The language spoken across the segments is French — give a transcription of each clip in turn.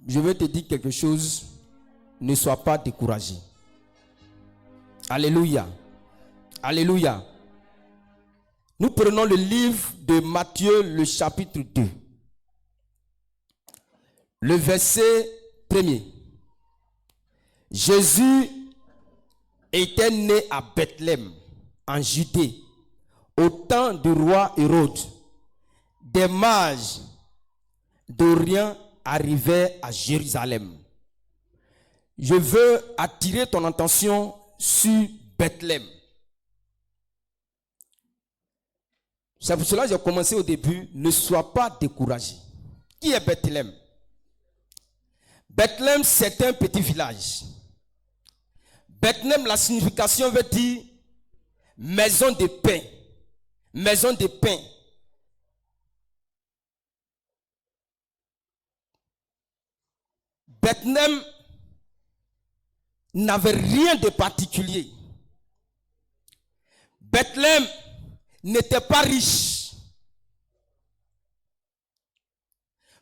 Je veux te dire quelque chose. Ne sois pas découragé. Alléluia. Alléluia. Nous prenons le livre de Matthieu, le chapitre 2. Le verset 1er. Jésus était né à Bethléem, en Judée, au temps du roi Hérode. Des mages d'Orient arrivaient à Jérusalem. Je veux attirer ton attention sur Bethléem. C'est pour cela que j'ai commencé au début. Ne sois pas découragé. Qui est Bethléem? Bethléem, c'est un petit village. Bethléem, la signification veut dire maison de pain. Maison de pain. Bethléem n'avait rien de particulier. Bethléem n'était pas riche.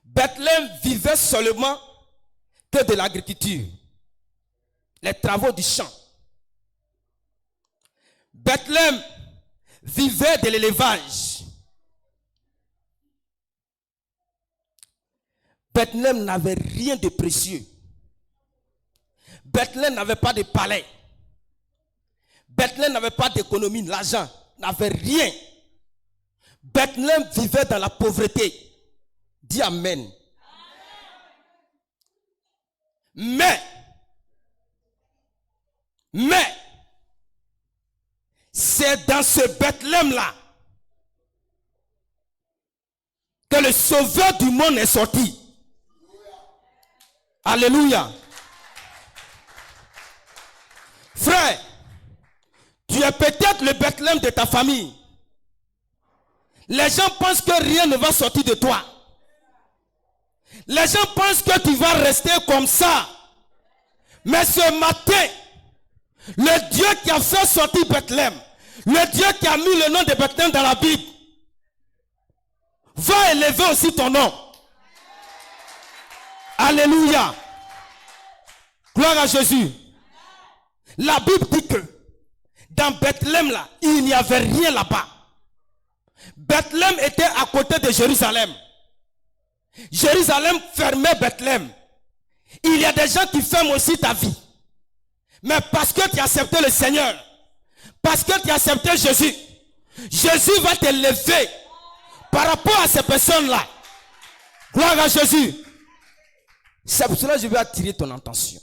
Bethléem vivait seulement que de l'agriculture, les travaux du champ. Bethléem vivait de l'élevage. Bethléem n'avait rien de précieux. Bethléem n'avait pas de palais. Bethléem n'avait pas d'économie, l'argent n'avait rien. Bethléem vivait dans la pauvreté. Dis Amen. Mais, c'est dans ce Bethléem-là que le sauveur du monde est sorti. Alléluia. Frère, tu es peut-être le Bethléem de ta famille. Les gens pensent que rien ne va sortir de toi. Les gens pensent que tu vas rester comme ça. Mais ce matin, le Dieu qui a fait sortir Bethléem, le Dieu qui a mis le nom de Bethléem dans la Bible, va élever aussi ton nom. Alléluia. Gloire à Jésus. La Bible dit que dans Bethléem là, il n'y avait rien là-bas. Bethléem était à côté de Jérusalem. Jérusalem fermait Bethléem. Il y a des gens qui ferment aussi ta vie. Mais parce que tu as accepté le Seigneur, parce que tu as accepté Jésus, Jésus va te lever par rapport à ces personnes-là. Gloire à Jésus. C'est pour cela que je veux attirer ton attention.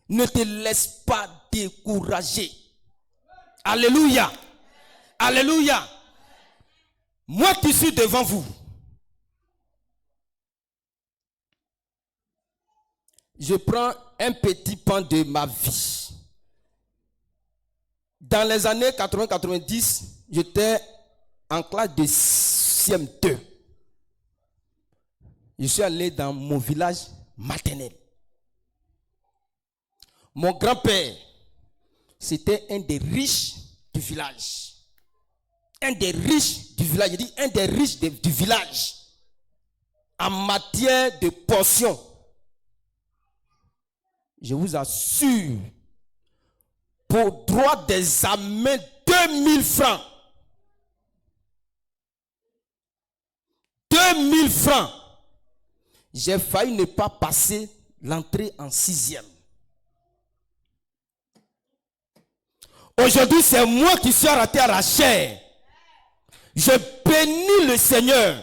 Ne te laisse pas décourager. Alléluia. Alléluia. Moi qui suis devant vous, je prends un petit pan de ma vie. Dans les années 80-90, j'étais en classe de CM2. Je suis allé dans mon village maternel. Mon grand-père, c'était un des riches du village. Un des riches du village. Je dis un des riches du village. En matière de portions. Je vous assure, pour droit d'examen, 2000 francs. 2000 francs. J'ai failli ne pas passer l'entrée en 6e. Aujourd'hui, c'est moi qui suis raté à la chair. Je bénis le Seigneur.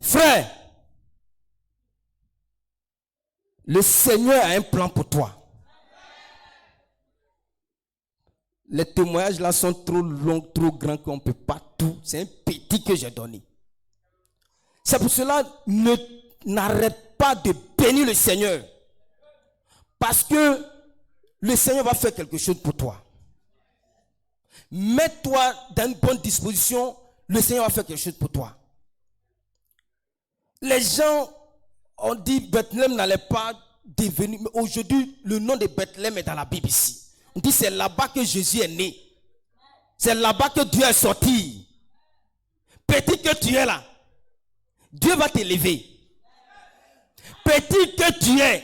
Frère, le Seigneur a un plan pour toi. Les témoignages là sont trop longs, trop grands qu'on ne peut pas tout. C'est un petit que j'ai donné. C'est pour cela, n'arrête pas de bénir le Seigneur. Parce que le Seigneur va faire quelque chose pour toi. Mets-toi dans une bonne disposition, le Seigneur va faire quelque chose pour toi. Les gens ont dit que Bethléem n'allait pas devenir. Mais aujourd'hui, le nom de Bethléem est dans la Bible ici. On dit c'est là-bas que Jésus est né. C'est là-bas que Dieu est sorti. Petit que tu es là, Dieu va t'élever. Petit que tu es,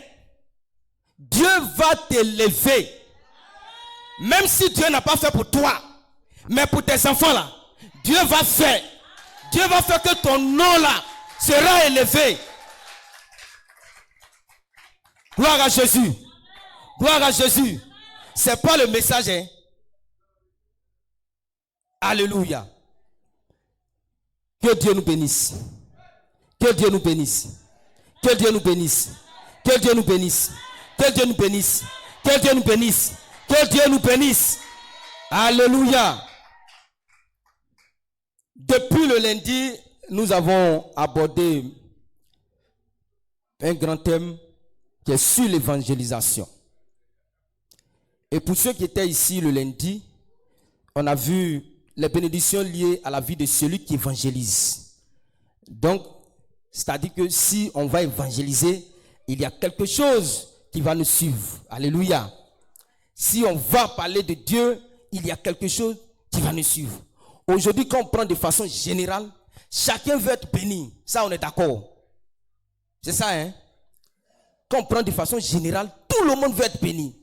Dieu va t'élever. Même si Dieu n'a pas fait pour toi, mais pour tes enfants là, Dieu va faire. Dieu va faire que ton nom là sera élevé. Gloire à Jésus. Gloire à Jésus. C'est pas le message, hein? Alléluia. Que Dieu nous bénisse. Que Dieu nous bénisse. Que Dieu nous bénisse. Que Dieu nous bénisse. Que Dieu nous bénisse. Que Dieu nous bénisse. Que Dieu nous bénisse. Alléluia. Depuis le lundi, nous avons abordé un grand thème qui est sur l'évangélisation. Et pour ceux qui étaient ici le lundi, on a vu les bénédictions liées à la vie de celui qui évangélise. Donc, c'est-à-dire que si on va évangéliser, il y a quelque chose qui va nous suivre. Alléluia. Si on va parler de Dieu, il y a quelque chose qui va nous suivre. Aujourd'hui, quand on prend de façon générale, chacun veut être béni. Ça, on est d'accord. C'est ça, hein? Quand on prend de façon générale, tout le monde veut être béni.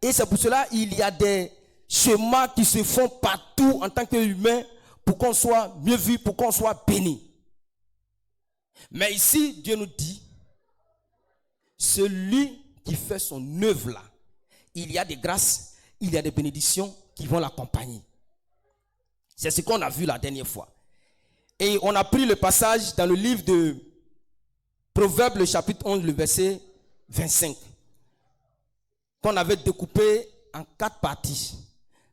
Et c'est pour cela qu'il y a des schémas qui se font partout en tant qu'humain pour qu'on soit mieux vu, pour qu'on soit béni. Mais ici, Dieu nous dit, celui qui fait son œuvre là, il y a des grâces, il y a des bénédictions qui vont l'accompagner. C'est ce qu'on a vu la dernière fois. Et on a pris le passage dans le livre de Proverbes, le chapitre 11, le verset 25, qu'on avait découpé en 4 parties.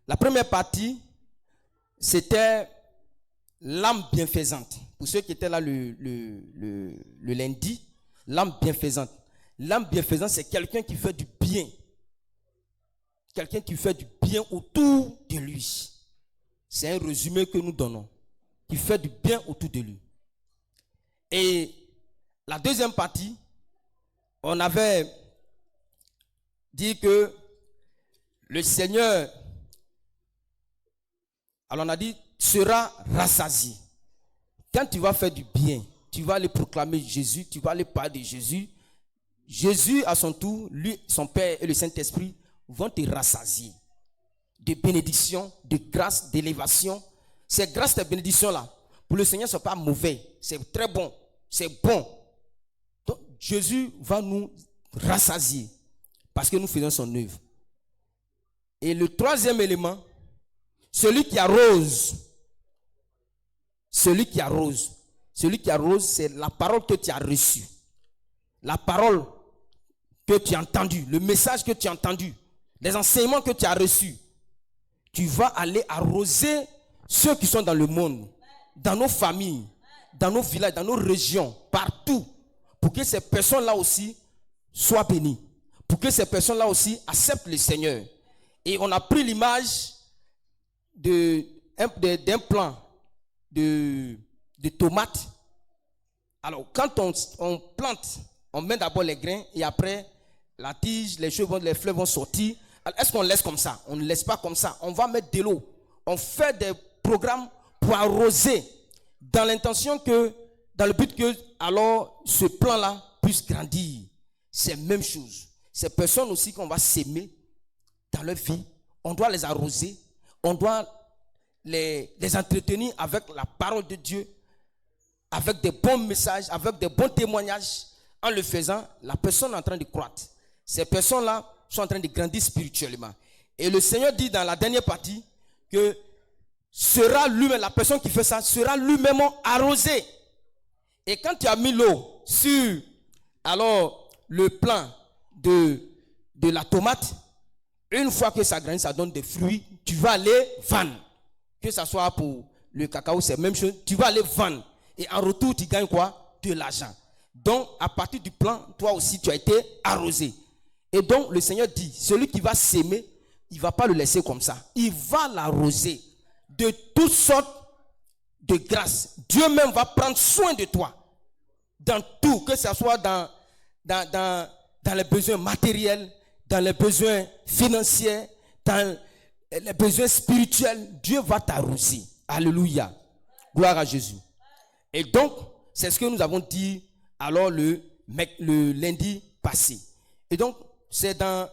La première partie, c'était l'âme bienfaisante. Pour ceux qui étaient là le lundi, l'âme bienfaisante. L'âme bienfaisante, c'est quelqu'un qui fait du bien. Quelqu'un qui fait du bien autour de lui. C'est un résumé que nous donnons. Qui fait du bien autour de lui. Et la deuxième partie, on avait dit que le Seigneur, alors on a dit, sera rassasié. Quand tu vas faire du bien, tu vas aller proclamer Jésus, tu vas aller parler de Jésus. Jésus, à son tour, lui, son Père et le Saint-Esprit vont te rassasier de bénédictions, de grâce, d'élévation. Ces grâces, ces bénédictions-là, pour le Seigneur, ce n'est pas mauvais. C'est très bon. C'est bon. Donc, Jésus va nous rassasier parce que nous faisons son œuvre. Et le troisième élément, celui qui arrose. Celui qui arrose. Celui qui arrose, c'est la parole que tu as reçue. La parole que tu as entendue, le message que tu as entendu, les enseignements que tu as reçus. Tu vas aller arroser ceux qui sont dans le monde, dans nos familles, dans nos villages, dans nos régions, partout, pour que ces personnes-là aussi soient bénies, pour que ces personnes-là aussi acceptent le Seigneur. Et on a pris l'image d'un plant de tomates. Alors, quand on plante, on met d'abord les grains et après, la tige, les fleurs vont sortir. Alors, est-ce qu'on laisse comme ça? On ne laisse pas comme ça. On va mettre de l'eau. On fait des programmes pour arroser dans l'intention que, dans le but que, alors, ce plant-là puisse grandir. C'est la même chose. Ces personnes aussi qu'on va s'aimer dans leur vie, on doit les arroser. On doit les entretenir avec la parole de Dieu, avec des bons messages, avec des bons témoignages. En le faisant, la personne est en train de croître. Ces personnes-là sont en train de grandir spirituellement. Et le Seigneur dit dans la dernière partie que sera lui-même, la personne qui fait ça, sera lui-même arrosé. Et quand tu as mis l'eau sur alors le plant de la tomate, une fois que ça grandit, ça donne des fruits, tu vas aller vendre. Que ce soit pour le cacao, c'est la même chose. Tu vas aller vendre. Et en retour, tu gagnes quoi? De l'argent. Donc, à partir du plant, toi aussi, tu as été arrosé. Et donc, le Seigneur dit, celui qui va s'aimer, il ne va pas le laisser comme ça. Il va l'arroser de toutes sortes de grâces. Dieu même va prendre soin de toi. Dans tout, que ce soit dans les besoins matériels, dans les besoins financiers, dans les besoins spirituels. Dieu va t'arroser. Alléluia. Gloire à Jésus. Et donc, c'est ce que nous avons dit alors le lundi passé. Et donc, c'est dans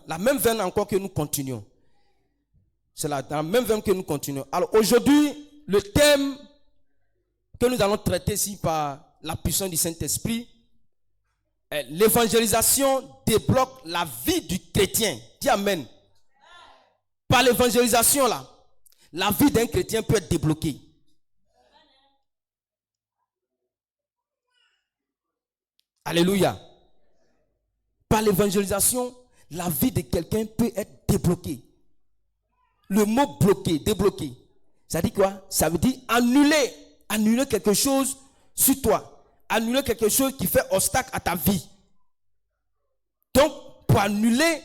la même veine encore que nous continuons. C'est dans la même veine que nous continuons. Alors aujourd'hui, le thème que nous allons traiter ici par la puissance du Saint-Esprit, l'évangélisation débloque la vie du chrétien. Dis amen. Par l'évangélisation là, la vie d'un chrétien peut être débloquée. Alléluia. Par l'évangélisation, la vie de quelqu'un peut être débloquée. Le mot bloqué, débloqué, ça dit quoi? Ça veut dire annuler quelque chose sur toi. Annuler quelque chose qui fait obstacle à ta vie. Donc, pour annuler,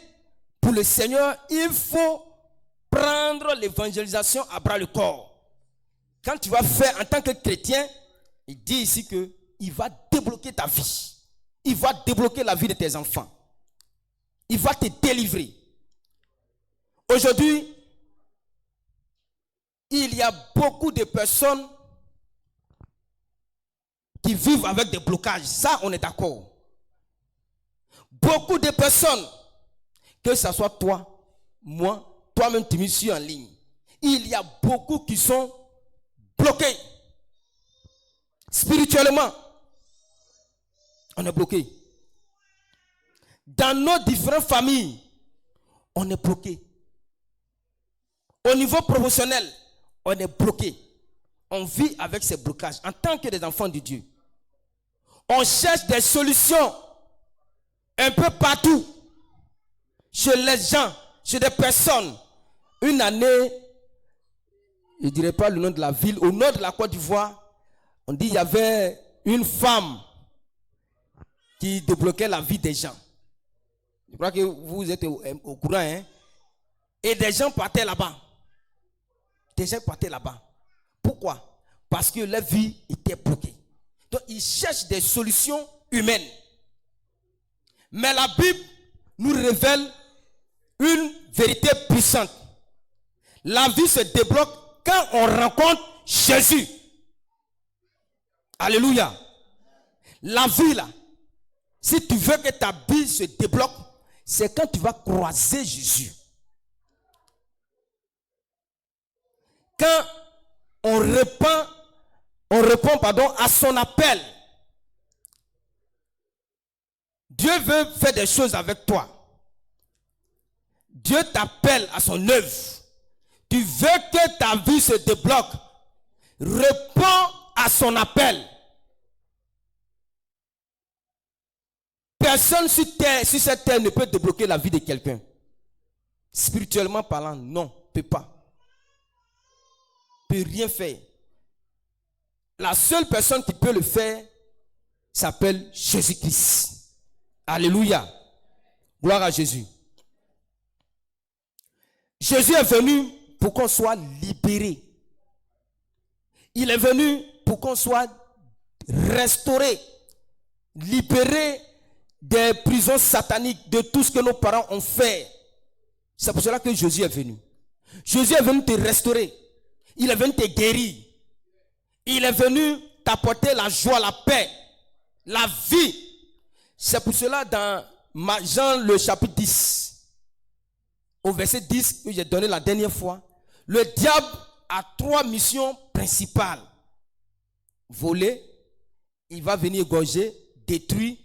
pour le Seigneur, il faut prendre l'évangélisation à bras le corps. Quand tu vas faire en tant que chrétien, il dit ici que il va débloquer ta vie. Il va débloquer la vie de tes enfants. Il va te délivrer. Aujourd'hui, il y a beaucoup de personnes qui vivent avec des blocages. Ça, on est d'accord. Beaucoup de personnes, que ce soit toi, moi, toi-même, tu me suis en ligne. Il y a beaucoup qui sont bloqués. Spirituellement, on est bloqué. Dans nos différentes familles, on est bloqué. Au niveau professionnel, on est bloqué. On vit avec ces blocages en tant que des enfants de Dieu. On cherche des solutions un peu partout. Chez les gens, chez des personnes. Une année, je ne dirais pas le nom de la ville, au nord de la Côte d'Ivoire, on dit qu'il y avait une femme qui débloquait la vie des gens. Je crois que vous êtes au courant, hein? Et des gens partaient là-bas. Des gens partaient là-bas. Pourquoi? Parce que leur vie était bloquée. Donc, ils cherchent des solutions humaines. Mais la Bible nous révèle une vérité puissante. La vie se débloque quand on rencontre Jésus. Alléluia. La vie là, si tu veux que ta vie se débloque, c'est quand tu vas croiser Jésus. Quand on répond à son appel. Dieu veut faire des choses avec toi. Dieu t'appelle à son œuvre. Tu veux que ta vie se débloque. Réponds à son appel. Personne sur cette terre ne peut débloquer la vie de quelqu'un. Spirituellement parlant, non, peut pas. Peut rien faire. La seule personne qui peut le faire s'appelle Jésus-Christ. Alléluia. Gloire à Jésus. Jésus est venu pour qu'on soit libéré. Il est venu pour qu'on soit restauré, libéré des prisons sataniques, de tout ce que nos parents ont fait. C'est pour cela que Jésus est venu. Jésus est venu te restaurer. Il est venu te guérir. Il est venu t'apporter la joie, la paix, la vie. C'est pour cela dans Jean le chapitre 10, au verset 10 que j'ai donné la dernière fois, le diable a 3 missions principales. Voler, il va venir égorger, détruire.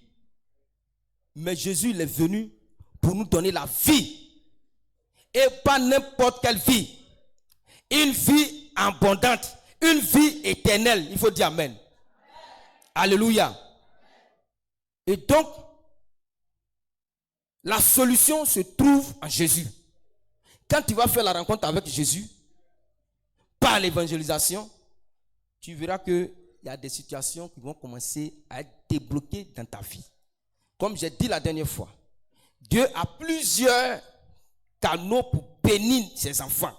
Mais Jésus il est venu pour nous donner la vie. Et pas n'importe quelle vie. Une vie abondante. Une vie éternelle. Il faut dire amen. Alléluia. Et donc, la solution se trouve en Jésus. Quand tu vas faire la rencontre avec Jésus, par l'évangélisation, tu verras qu'il y a des situations qui vont commencer à être débloquées dans ta vie. Comme j'ai dit la dernière fois, Dieu a plusieurs canaux pour bénir ses enfants.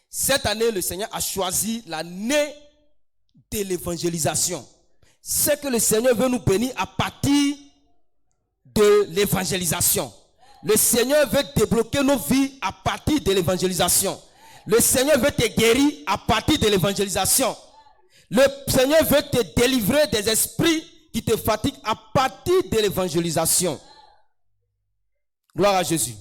Cette année, le Seigneur a choisi l'année de l'évangélisation. C'est que le Seigneur veut nous bénir à partir de l'évangélisation. Le Seigneur veut débloquer nos vies à partir de l'évangélisation. Le Seigneur veut te guérir à partir de l'évangélisation. Le Seigneur veut te délivrer des esprits qui te fatiguent à partir de l'évangélisation. Gloire à Jésus.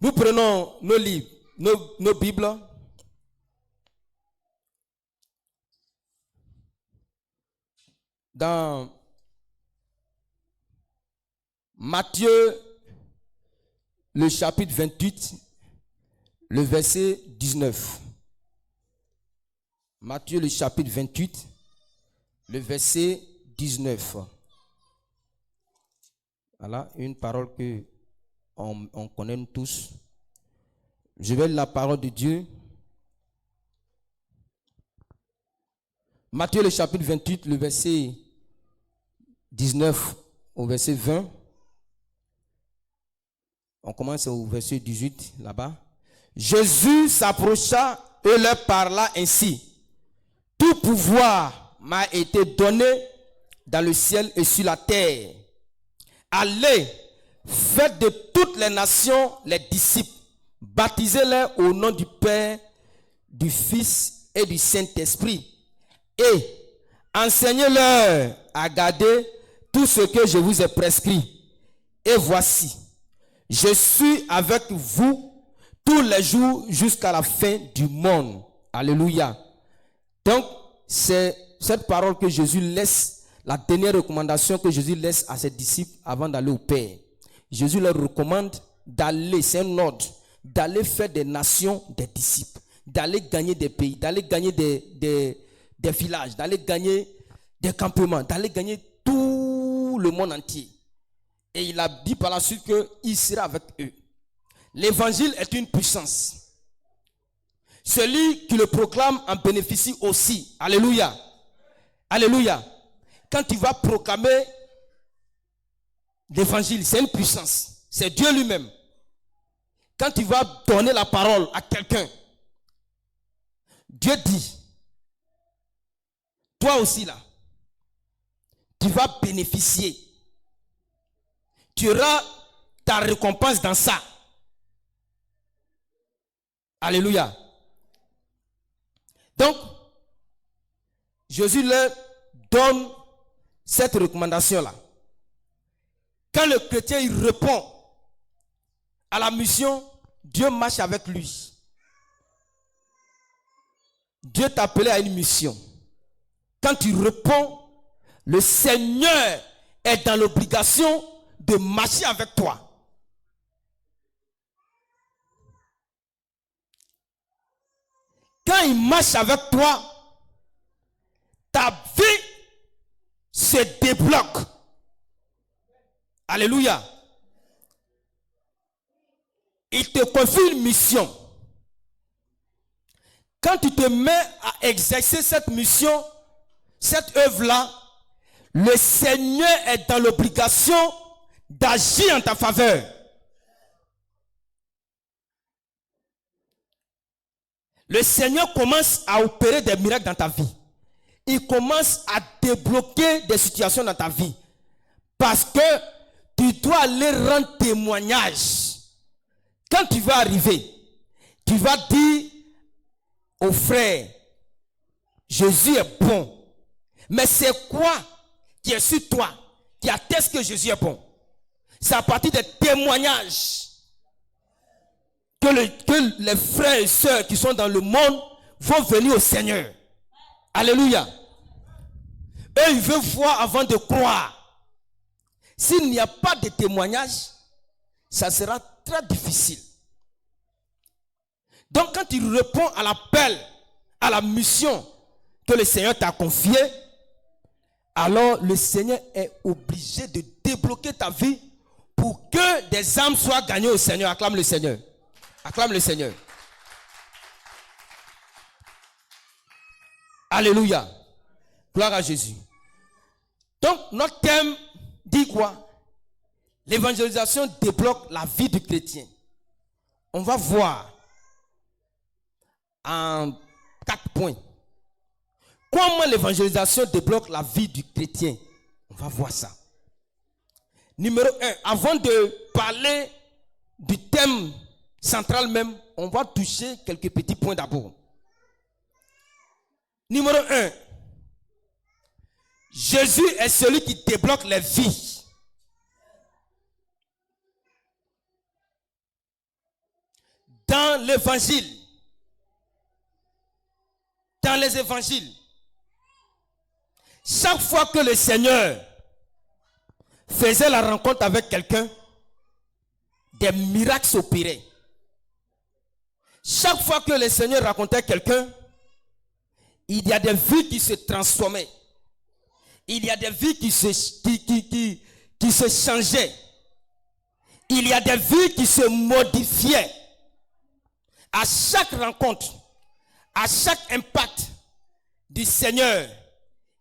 Nous prenons nos livres, nos Bibles. Dans Matthieu, le chapitre 28, le verset 19. Matthieu, le chapitre 28, le verset 19. Voilà, une parole que on connaît tous. Je vais lire la parole de Dieu. Matthieu, le chapitre 28, le verset 19 au verset 20. On commence au verset 18, là-bas. Jésus s'approcha et leur parla ainsi. Tout pouvoir m'a été donné dans le ciel et sur la terre. Allez, faites de toutes les nations les disciples. Baptisez-les au nom du Père, du Fils et du Saint-Esprit. Et enseignez-leur à garder tout ce que je vous ai prescrit. Et voici, je suis avec vous tous les jours jusqu'à la fin du monde. Alléluia. Donc, c'est cette parole que Jésus laisse, la dernière recommandation que Jésus laisse à ses disciples avant d'aller au Père. Jésus leur recommande d'aller, c'est un ordre, d'aller faire des nations des disciples, d'aller gagner des pays, d'aller gagner des villages, d'aller gagner des campements, d'aller gagner tout le monde entier. Et il a dit par la suite qu'il sera avec eux. L'évangile est une puissance. Celui qui le proclame en bénéficie aussi. Alléluia. Alléluia. Quand tu vas proclamer l'évangile, c'est une puissance. C'est Dieu lui-même. Quand tu vas donner la parole à quelqu'un, Dieu dit, toi aussi là, tu vas bénéficier. Tu auras ta récompense dans ça. Alléluia. Donc, Jésus leur donne cette recommandation-là. Quand le chrétien il répond à la mission, Dieu marche avec lui. Dieu t'a appelé à une mission. Quand tu réponds, le Seigneur est dans l'obligation de marcher avec toi. Quand il marche avec toi, ta vie se débloque. Alléluia. Il te confie une mission. Quand tu te mets à exercer cette mission, cette œuvre-là, le Seigneur est dans l'obligation d'agir en ta faveur. Le Seigneur commence à opérer des miracles dans ta vie. Il commence à débloquer des situations dans ta vie. Parce que tu dois aller rendre témoignage. Quand tu vas arriver, tu vas dire aux frères, Jésus est bon. Mais c'est quoi qui est sur toi qui atteste que Jésus est bon? C'est à partir des témoignages que les frères et sœurs qui sont dans le monde vont venir au Seigneur. Alléluia. Eux, ils veulent voir avant de croire. S'il n'y a pas de témoignage, ça sera très difficile. Donc, quand tu réponds à l'appel, à la mission que le Seigneur t'a confiée, alors le Seigneur est obligé de débloquer ta vie pour que des âmes soient gagnées au Seigneur. Acclame le Seigneur. Acclame le Seigneur. Alléluia. Gloire à Jésus. Donc, notre thème dit quoi? L'évangélisation débloque la vie du chrétien. On va voir en 4 points. Comment l'évangélisation débloque la vie du chrétien? On va voir ça. Numéro 1, avant de parler du thème centrale même, on va toucher quelques petits points d'abord. Numéro 1. Jésus est celui qui débloque les vies. Dans l'évangile, dans les évangiles, chaque fois que le Seigneur faisait la rencontre avec quelqu'un, des miracles s'opéraient. Chaque fois que le Seigneur racontait quelqu'un, il y a des vies qui se transformaient. Il y a des vies qui se changeaient. Il y a des vies qui se modifiaient. À chaque rencontre, à chaque impact du Seigneur,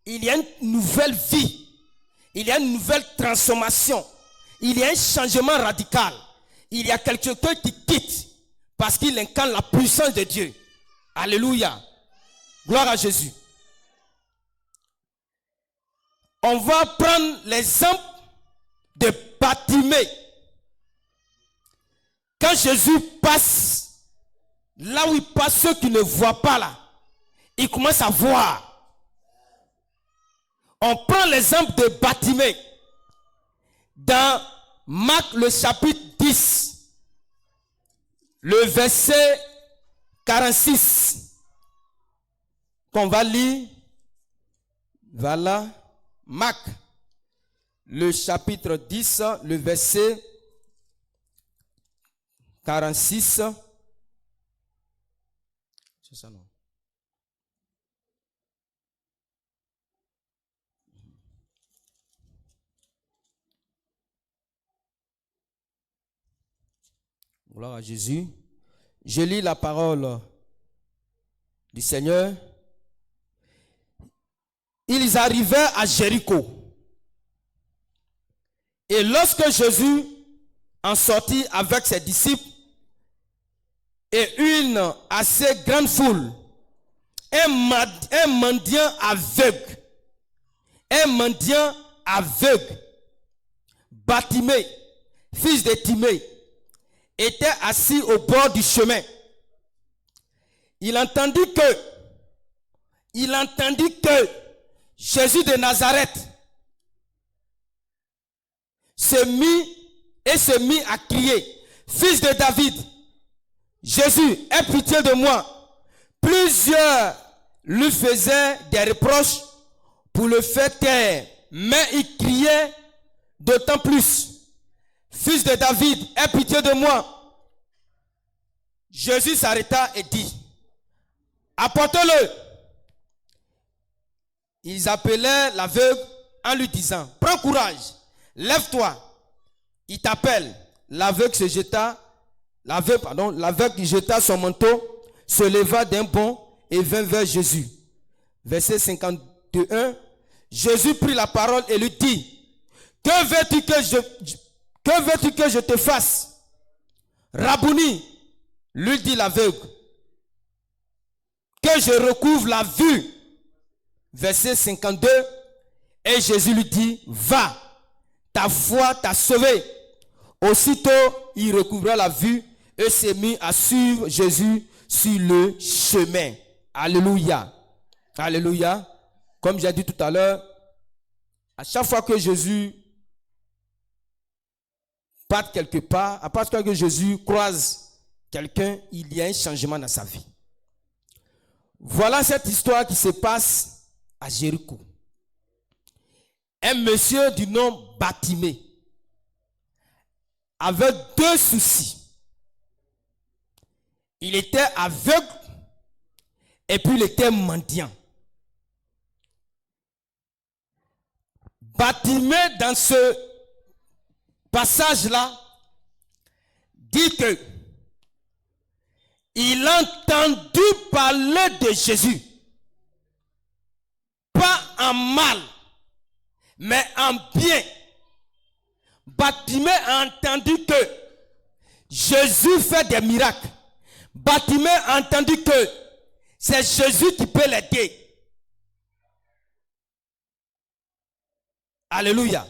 il y a une nouvelle vie. Il y a une nouvelle transformation. Il y a un changement radical. Il y a quelqu'un qui quitte parce qu'il incarne la puissance de Dieu. Alléluia. Gloire à Jésus. On va prendre l'exemple de Bartimée. Quand Jésus passe, là où il passe, ceux qui ne voient pas là, ils commencent à voir. On prend l'exemple de Bartimée dans Marc le chapitre 10, le verset 46, qu'on va lire. Voilà, Marc le chapitre 10, le verset 46. C'est ça, non? Gloire à Jésus. Je lis la parole du Seigneur. Ils arrivèrent à Jéricho. Et lorsque Jésus en sortit avec ses disciples et une assez grande foule, un mendiant aveugle, Bartimée, fils de Timée, était assis au bord du chemin. Il entendit que Jésus de Nazareth se mit à crier, fils de David, Jésus, aie pitié de moi. Plusieurs lui faisaient des reproches pour le faire taire, mais il criait d'autant plus, fils de David, aie pitié de moi. Jésus s'arrêta et dit, apportez-le. Ils appelaient l'aveugle en lui disant, prends courage, lève-toi, il t'appelle. L'aveugle jeta son manteau, se leva d'un bond et vint vers Jésus. Verset 51, Jésus prit la parole et lui dit, que veux-tu que je te fasse? Rabouni, lui dit l'aveugle, que je recouvre la vue. Verset 52, et Jésus lui dit, va, ta foi t'a sauvé. Aussitôt, il recouvra la vue et s'est mis à suivre Jésus sur le chemin. Alléluia. Alléluia. Comme j'ai dit tout à l'heure, à chaque fois que Jésus part quelque part, à part que Jésus croise quelqu'un, il y a un changement dans sa vie. Voilà cette histoire qui se passe à Jéricho. Un monsieur du nom Bartimée avait deux soucis. Il était aveugle et puis il était mendiant. Bartimée, dans ce passage-là, dit que il a entendu parler de Jésus. Pas en mal, mais en bien. Bartimée a entendu que Jésus fait des miracles. Bartimée a entendu que c'est Jésus qui peut l'aider. Alléluia.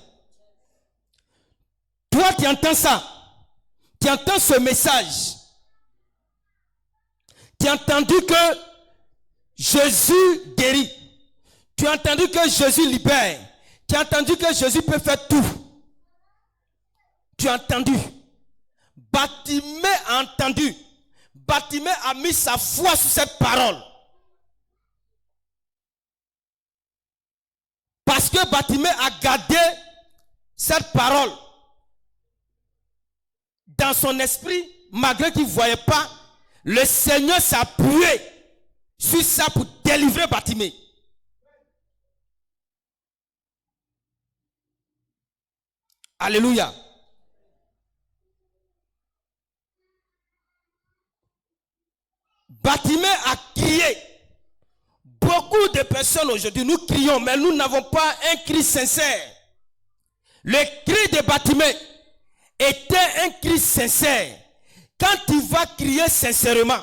Toi, tu entends ça. Tu entends ce message. Tu as entendu que Jésus guérit. Tu as entendu que Jésus libère. Tu as entendu que Jésus peut faire tout. Tu as entendu. Bartimée a entendu. Bartimée a mis sa foi sur cette parole. Parce que Bartimée a gardé cette parole dans son esprit, malgré qu'il ne voyait pas, le Seigneur s'est appuyé sur ça pour délivrer Bartimée. Alléluia. Bartimée a crié. Beaucoup de personnes aujourd'hui, nous crions, mais nous n'avons pas un cri sincère. Le cri de Bartimée était un cri sincère. Quand tu vas crier sincèrement,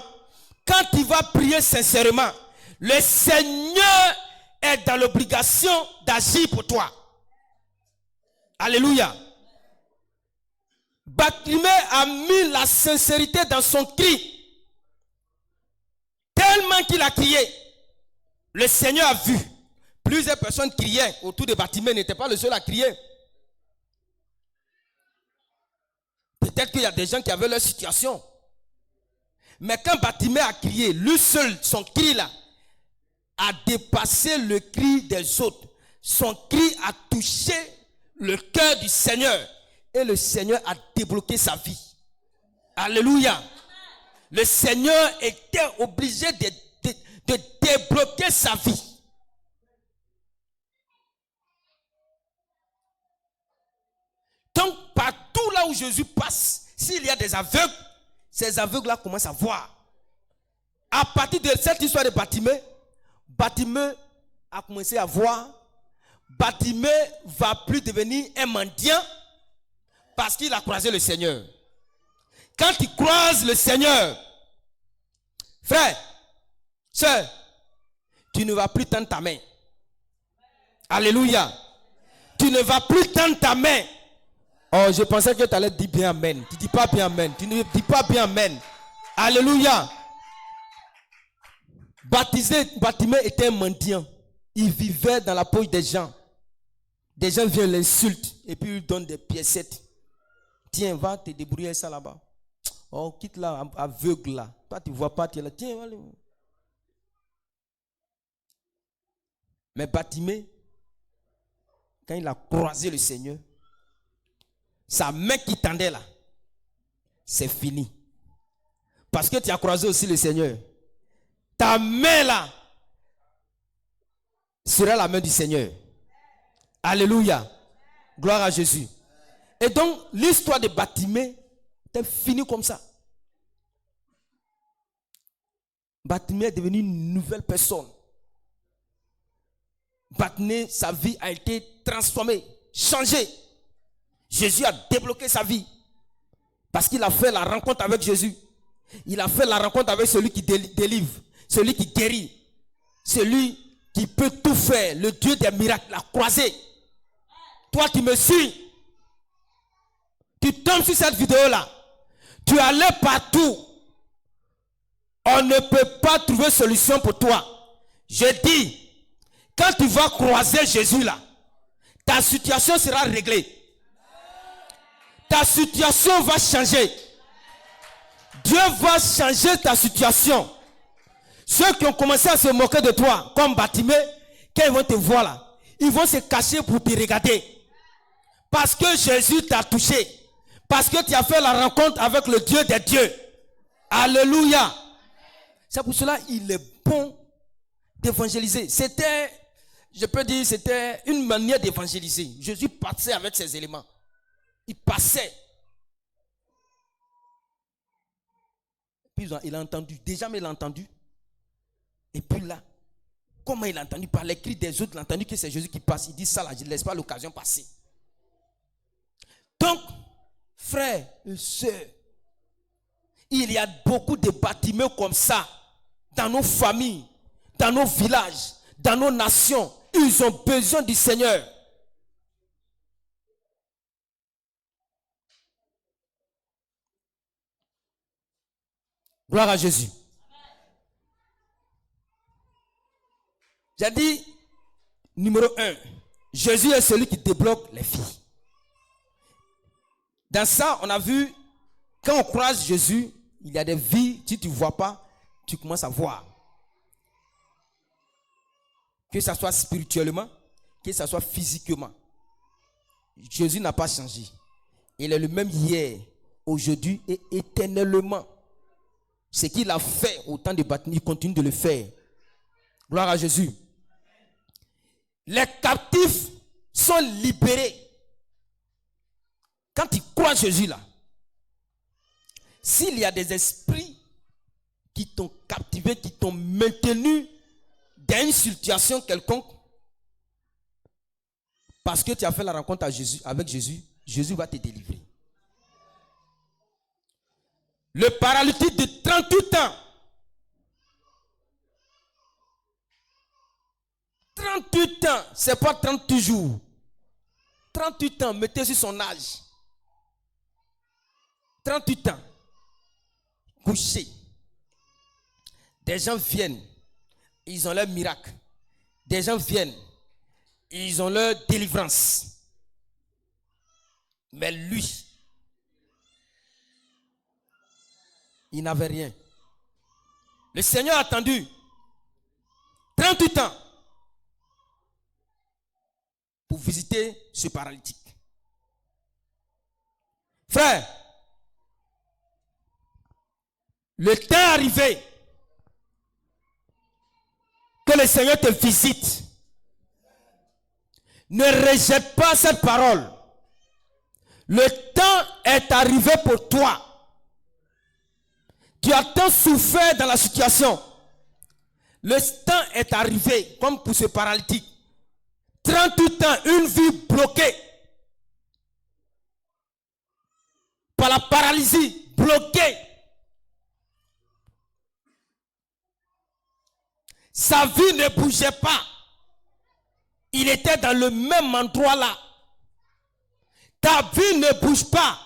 quand tu vas prier sincèrement, le Seigneur est dans l'obligation d'agir pour toi. Alléluia. Bartimée a mis la sincérité dans son cri. Tellement qu'il a crié. Le Seigneur a vu. Plusieurs personnes criaient autour de Bartimée, n'était pas le seul à crier. Peut-être qu'il y a des gens qui avaient leur situation. Mais quand Bartimée a crié, lui seul, son cri là, a dépassé le cri des autres. Son cri a touché le cœur du Seigneur. Et le Seigneur a débloqué sa vie. Alléluia. Le Seigneur était obligé de débloquer sa vie. Donc, partout là où Jésus passe, s'il y a des aveugles, ces aveugles-là commencent à voir. À partir de cette histoire de Bartimée, Bartimée a commencé à voir. Bartimée va plus devenir un mendiant parce qu'il a croisé le Seigneur. Quand tu croises le Seigneur, frère, sœur, tu ne vas plus tendre ta main. Alléluia. Tu ne vas plus tendre ta main. Oh, je pensais que tu allais dire bien amen. Tu ne dis pas bien amen. Tu ne dis pas bien amen. Alléluia. Bartimée était un mendiant. Il vivait dans la poche des gens. Des gens viennent l'insulter et puis ils donnent des piécettes. Tiens, va te débrouiller ça là-bas. Oh, quitte là, aveugle là. Toi, tu ne vois pas, tu es là. Tiens, allez. Mais Bartimée, quand il a croisé le Seigneur, sa main qui tendait là, c'est fini. Parce que tu as croisé aussi le Seigneur. Ta main là sera la main du Seigneur. Alléluia. Gloire à Jésus. Et donc, l'histoire de Bartimée était finie comme ça. Bartimée est devenu une nouvelle personne. Bartimée, sa vie a été transformée, changée. Jésus a débloqué sa vie. Parce qu'il a fait la rencontre avec Jésus. Il a fait la rencontre avec celui qui délivre, celui qui guérit, celui qui peut tout faire, le Dieu des miracles, l'a croisé. Toi qui me suis, tu tombes sur cette vidéo-là, tu allais partout. On ne peut pas trouver solution pour toi. Je dis, quand tu vas croiser Jésus là, ta situation sera réglée. Ta situation va changer. Dieu va changer ta situation. Ceux qui ont commencé à se moquer de toi, comme Bartimée, quand ils vont te voir là, ils vont se cacher pour te regarder. Parce que Jésus t'a touché. Parce que tu as fait la rencontre avec le Dieu des dieux. Alléluia. C'est pour cela qu'il est bon d'évangéliser. C'était, je peux dire, c'était une manière d'évangéliser. Jésus passait avec ces éléments. Il passait. Puis il a entendu. Déjà, mais il a entendu. Et puis là, comment il a entendu par les cris des autres, il a entendu que c'est Jésus qui passe. Il dit ça là, je ne laisse pas l'occasion passer. Donc, frères et sœurs, il y a beaucoup de Bartimée comme ça dans nos familles, dans nos villages, dans nos nations. Ils ont besoin du Seigneur. Gloire à Jésus. J'ai dit, numéro 1, Jésus est celui qui débloque les filles. Dans ça, on a vu, quand on croise Jésus, il y a des vies, si tu ne vois pas, tu commences à voir. Que ce soit spirituellement, que ce soit physiquement. Jésus n'a pas changé. Il est le même hier, aujourd'hui et éternellement. Ce qu'il a fait au temps de baptême, il continue de le faire. Gloire à Jésus. Les captifs sont libérés. Quand ils croient Jésus là, s'il y a des esprits qui t'ont captivé, qui t'ont maintenu dans une situation quelconque, parce que tu as fait la rencontre avec Jésus, Jésus va te délivrer. Le paralytique de 38 ans, 38 ans, c'est pas 38 jours. 38 ans, mettez sur son âge. 38 ans, couché. Des gens viennent, ils ont leur miracle. Des gens viennent, ils ont leur délivrance. Mais lui, il n'avait rien. Le Seigneur a attendu 38 ans pour visiter ce paralytique. Frère, le temps est arrivé que le Seigneur te visite. Ne rejette pas cette parole. Le temps est arrivé pour toi. Tu as tant souffert dans la situation. Le temps est arrivé, comme pour ce paralytique. 38 ans, une vie bloquée. Par la paralysie, bloquée. Sa vie ne bougeait pas. Il était dans le même endroit là. Ta vie ne bouge pas.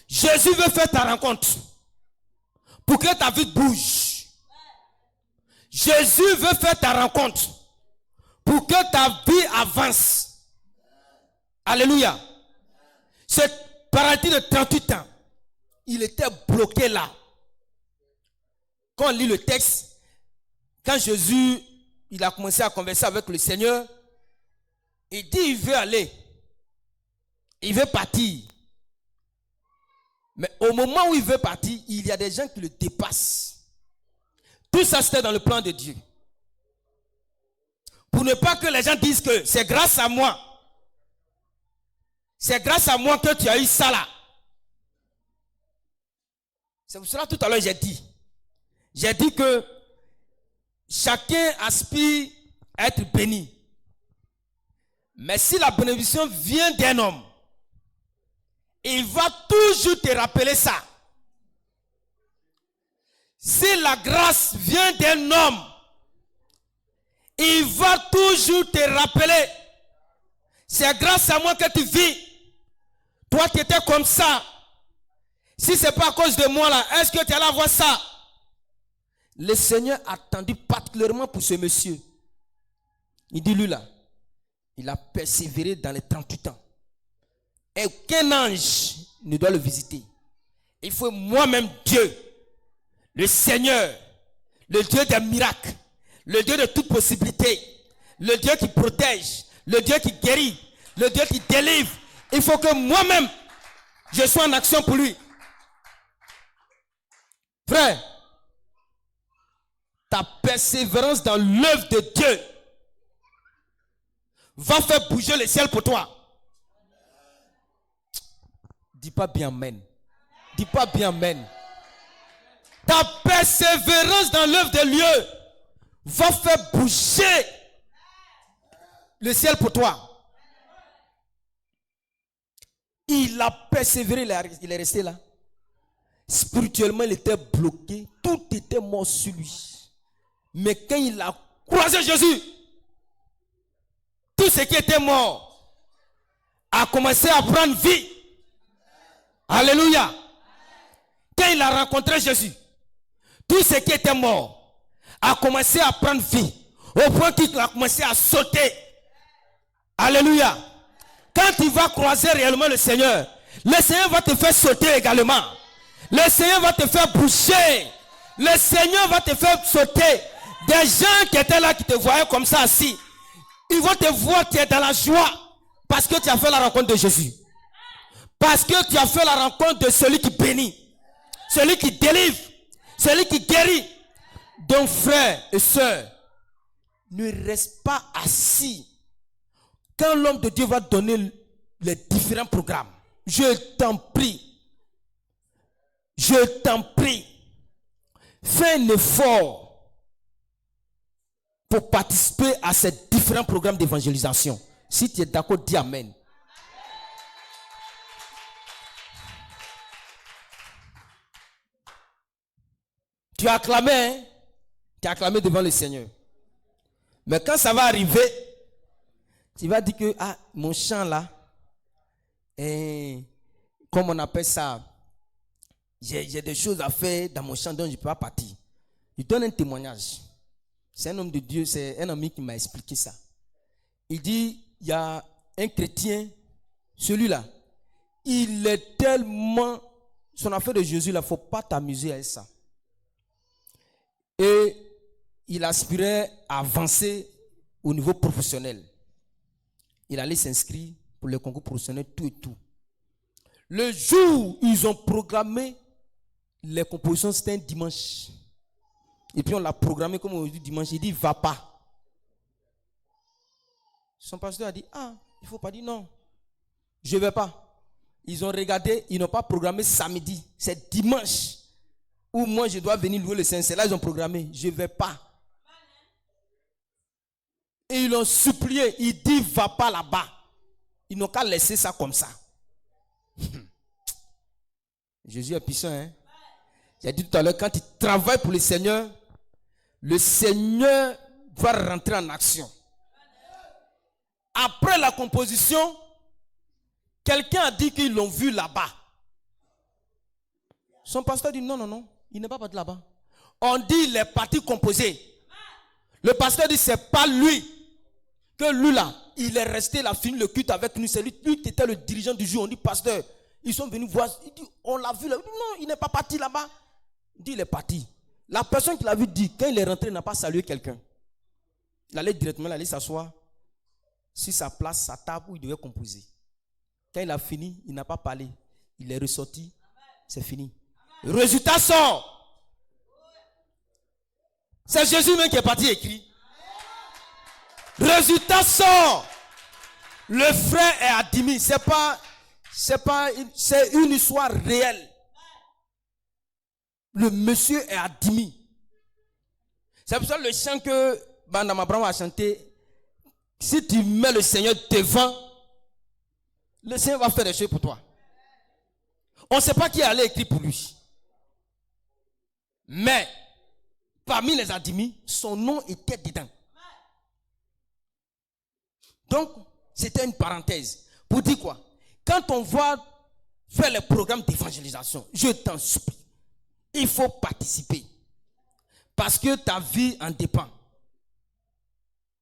Jésus veut faire ta rencontre. Pour que ta vie bouge. Jésus veut faire ta rencontre. Pour que ta vie avance. Alléluia. Ce paralytique de 38 ans, il était bloqué là. Quand on lit le texte, quand Jésus, il a commencé à converser avec le Seigneur, il dit il veut aller. Il veut partir. Mais au moment où il veut partir, il y a des gens qui le dépassent. Tout ça, c'était dans le plan de Dieu. Pour ne pas que les gens disent que c'est grâce à moi. C'est grâce à moi que tu as eu ça là. C'est pour cela tout à l'heure j'ai dit que chacun aspire à être béni. Mais si la bénédiction vient d'un homme, il va toujours te rappeler ça. Si la grâce vient d'un homme, il va toujours te rappeler. C'est grâce à moi que tu vis. Toi qui étais comme ça. Si ce n'est pas à cause de moi là, est-ce que tu allais avoir ça? Le Seigneur a attendu particulièrement pour ce monsieur. Il dit lui là, il a persévéré dans les 38 ans. Et aucun ange ne doit le visiter. Il faut moi-même Dieu, le Seigneur, le Dieu des miracles, le Dieu de toute possibilité, le Dieu qui protège, le Dieu qui guérit, le Dieu qui délivre. Il faut que moi-même, je sois en action pour lui. Frère, ta persévérance dans l'œuvre de Dieu va faire bouger le ciel pour toi. Dis pas bien amen. Dis pas bien amen. Ta persévérance dans l'œuvre de Dieu va faire bouger le ciel pour toi. Il a persévéré, il est resté là. Spirituellement, il était bloqué. Tout était mort sur lui. Mais quand il a croisé Jésus, tout ce qui était mort a commencé à prendre vie. Alléluia. Quand il a rencontré Jésus, tout ce qui était mort a commencé à prendre vie. Au point qu'il a commencé à sauter. Alléluia. Quand tu vas croiser réellement le Seigneur va te faire sauter également. Le Seigneur va te faire bouger. Le Seigneur va te faire sauter. Des gens qui étaient là, qui te voyaient comme ça assis, ils vont te voir, tu es dans la joie. Parce que tu as fait la rencontre de Jésus. Parce que tu as fait la rencontre de celui qui bénit. Celui qui délivre. Celui qui guérit. Donc frères et sœurs, ne reste pas assis. Quand l'homme de Dieu va donner les différents programmes, je t'en prie, fais un effort pour participer à ces différents programmes d'évangélisation. Si tu es d'accord, dis Amen. Tu as acclamé, hein? Tu as acclamé devant le Seigneur. Mais quand ça va arriver, tu vas dire que mon chant là, comme on appelle ça, j'ai des choses à faire dans mon chant dont je ne peux pas partir. Il donne un témoignage. C'est un homme de Dieu, c'est un ami qui m'a expliqué ça. Il dit, il y a un chrétien, celui-là, il est tellement, son affaire de Jésus, il ne faut pas t'amuser avec ça. Et il aspirait à avancer au niveau professionnel. Il allait s'inscrire pour le concours professionnel, tout et tout. Le jour où ils ont programmé les compositions, c'était un dimanche. Et puis on l'a programmé comme aujourd'hui dimanche. Il dit, va pas. Son pasteur a dit, il ne faut pas dire non. Je ne vais pas. Ils ont regardé, ils n'ont pas programmé samedi. C'est dimanche où moi je dois venir louer le Saint. C'est là ils ont programmé. Je ne vais pas. Et ils l'ont supplié. Il dit, va pas là-bas. Ils n'ont qu'à laisser ça comme ça. Jésus est puissant, hein? J'ai dit tout à l'heure, quand tu travailles pour le Seigneur va rentrer en action. Après la composition, quelqu'un a dit qu'ils l'ont vu là-bas. Son pasteur dit non, il n'est pas parti là-bas. On dit il est parti composer. Le pasteur dit c'est pas lui. Que lui là, il est resté, il a fini le culte avec nous. C'est lui qui était le dirigeant du jour. On dit pasteur, ils sont venus voir. Il dit on l'a vu là. Il dit, non, il n'est pas parti là-bas. Il dit il est parti. La personne qui l'a vu dit, quand il est rentré, il n'a pas salué quelqu'un. Il allait directement, il allait s'asseoir sur sa place, sa table où il devait composer. Quand il a fini, il n'a pas parlé. Il est ressorti, c'est fini. Le résultat sort. C'est Jésus même qui est parti écrit. Résultat sort. Le frère est admis. C'est une histoire réelle. Le monsieur est admis. C'est pour ça le chant que Bandam Abraham a chanté. Si tu mets le Seigneur devant, le Seigneur va faire des choses pour toi. On ne sait pas qui allait écrire pour lui. Mais, parmi les admis, son nom était dedans. Donc, c'était une parenthèse. Pour dire quoi? Quand on va faire les programmes d'évangélisation, je t'en supplie, il faut participer. Parce que ta vie en dépend.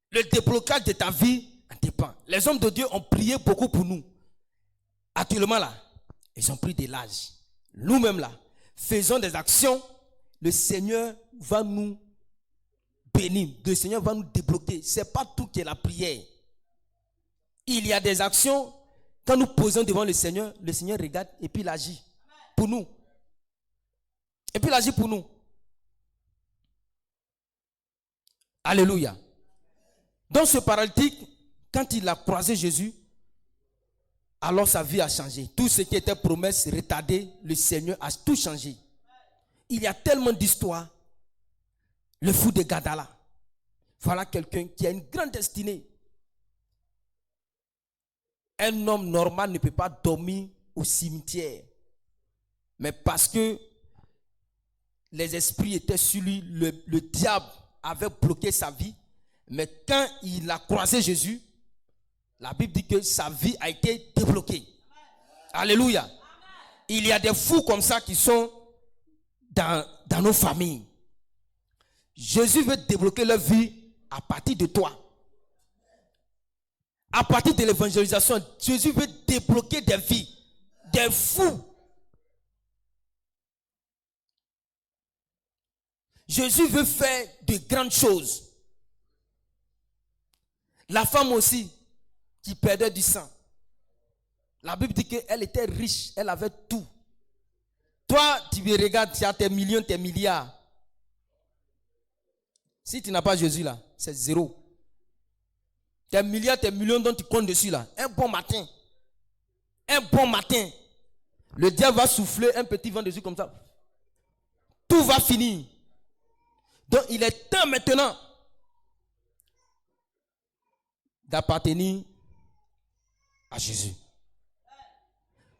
Le déblocage de ta vie en dépend. Les hommes de Dieu ont prié beaucoup pour nous. Actuellement là, ils ont pris de l'âge. Nous-mêmes là, faisons des actions. Le Seigneur va nous bénir. Le Seigneur va nous débloquer. Ce n'est pas tout qui est la prière. Il y a des actions. Quand nous posons devant le Seigneur regarde et puis il agit pour nous. Et puis il agit pour nous. Alléluia. Donc ce paralytique, quand il a croisé Jésus, alors sa vie a changé. Tout ce qui était promesse retardé, le Seigneur a tout changé. Il y a tellement d'histoires. Le fou de Gadara. Voilà quelqu'un qui a une grande destinée. Un homme normal ne peut pas dormir au cimetière. Mais parce que les esprits étaient sur lui, le diable avait bloqué sa vie. Mais quand il a croisé Jésus, la Bible dit que sa vie a été débloquée. Alléluia. Il y a des fous comme ça qui sont dans nos familles. Jésus veut débloquer leur vie à partir de toi. À partir de l'évangélisation, Jésus veut débloquer des vies, des fous. Jésus veut faire de grandes choses. La femme aussi, qui perdait du sang. La Bible dit qu'elle était riche, elle avait tout. Toi, tu me regardes, tu as tes millions, tes milliards. Si tu n'as pas Jésus là, c'est zéro. Tes milliards, tes millions dont tu comptes dessus là, un bon matin, le diable va souffler un petit vent dessus comme ça. Tout va finir. Donc il est temps maintenant d'appartenir à Jésus.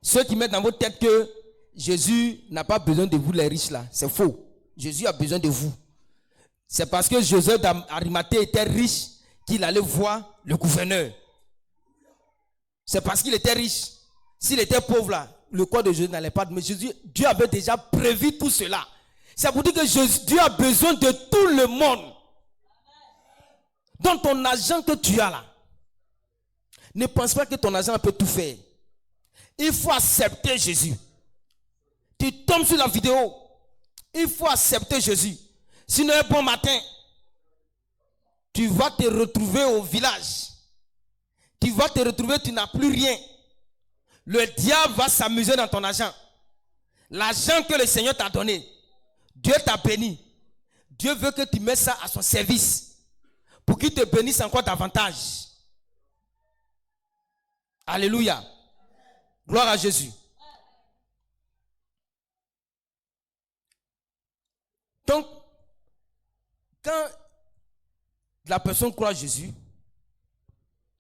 Ceux qui mettent dans votre tête que Jésus n'a pas besoin de vous les riches là, c'est faux. Jésus a besoin de vous. C'est parce que Joseph d'Arimathée était riche qu'il allait voir le gouverneur. C'est parce qu'il était riche. S'il était pauvre là, le corps de Jésus n'allait pas. Mais Dieu avait déjà prévu tout cela. Ça vous dit que Dieu a besoin de tout le monde. Donc ton argent que tu as là, ne pense pas que ton argent peut tout faire. Il faut accepter Jésus. Tu tombes sur la vidéo. Il faut accepter Jésus. Sinon un bon matin, tu vas te retrouver au village. Tu vas te retrouver, tu n'as plus rien. Le diable va s'amuser dans ton argent. L'argent que le Seigneur t'a donné, Dieu t'a béni. Dieu veut que tu mettes ça à son service pour qu'il te bénisse encore davantage. Alléluia. Gloire à Jésus. Donc, quand la personne croit à Jésus,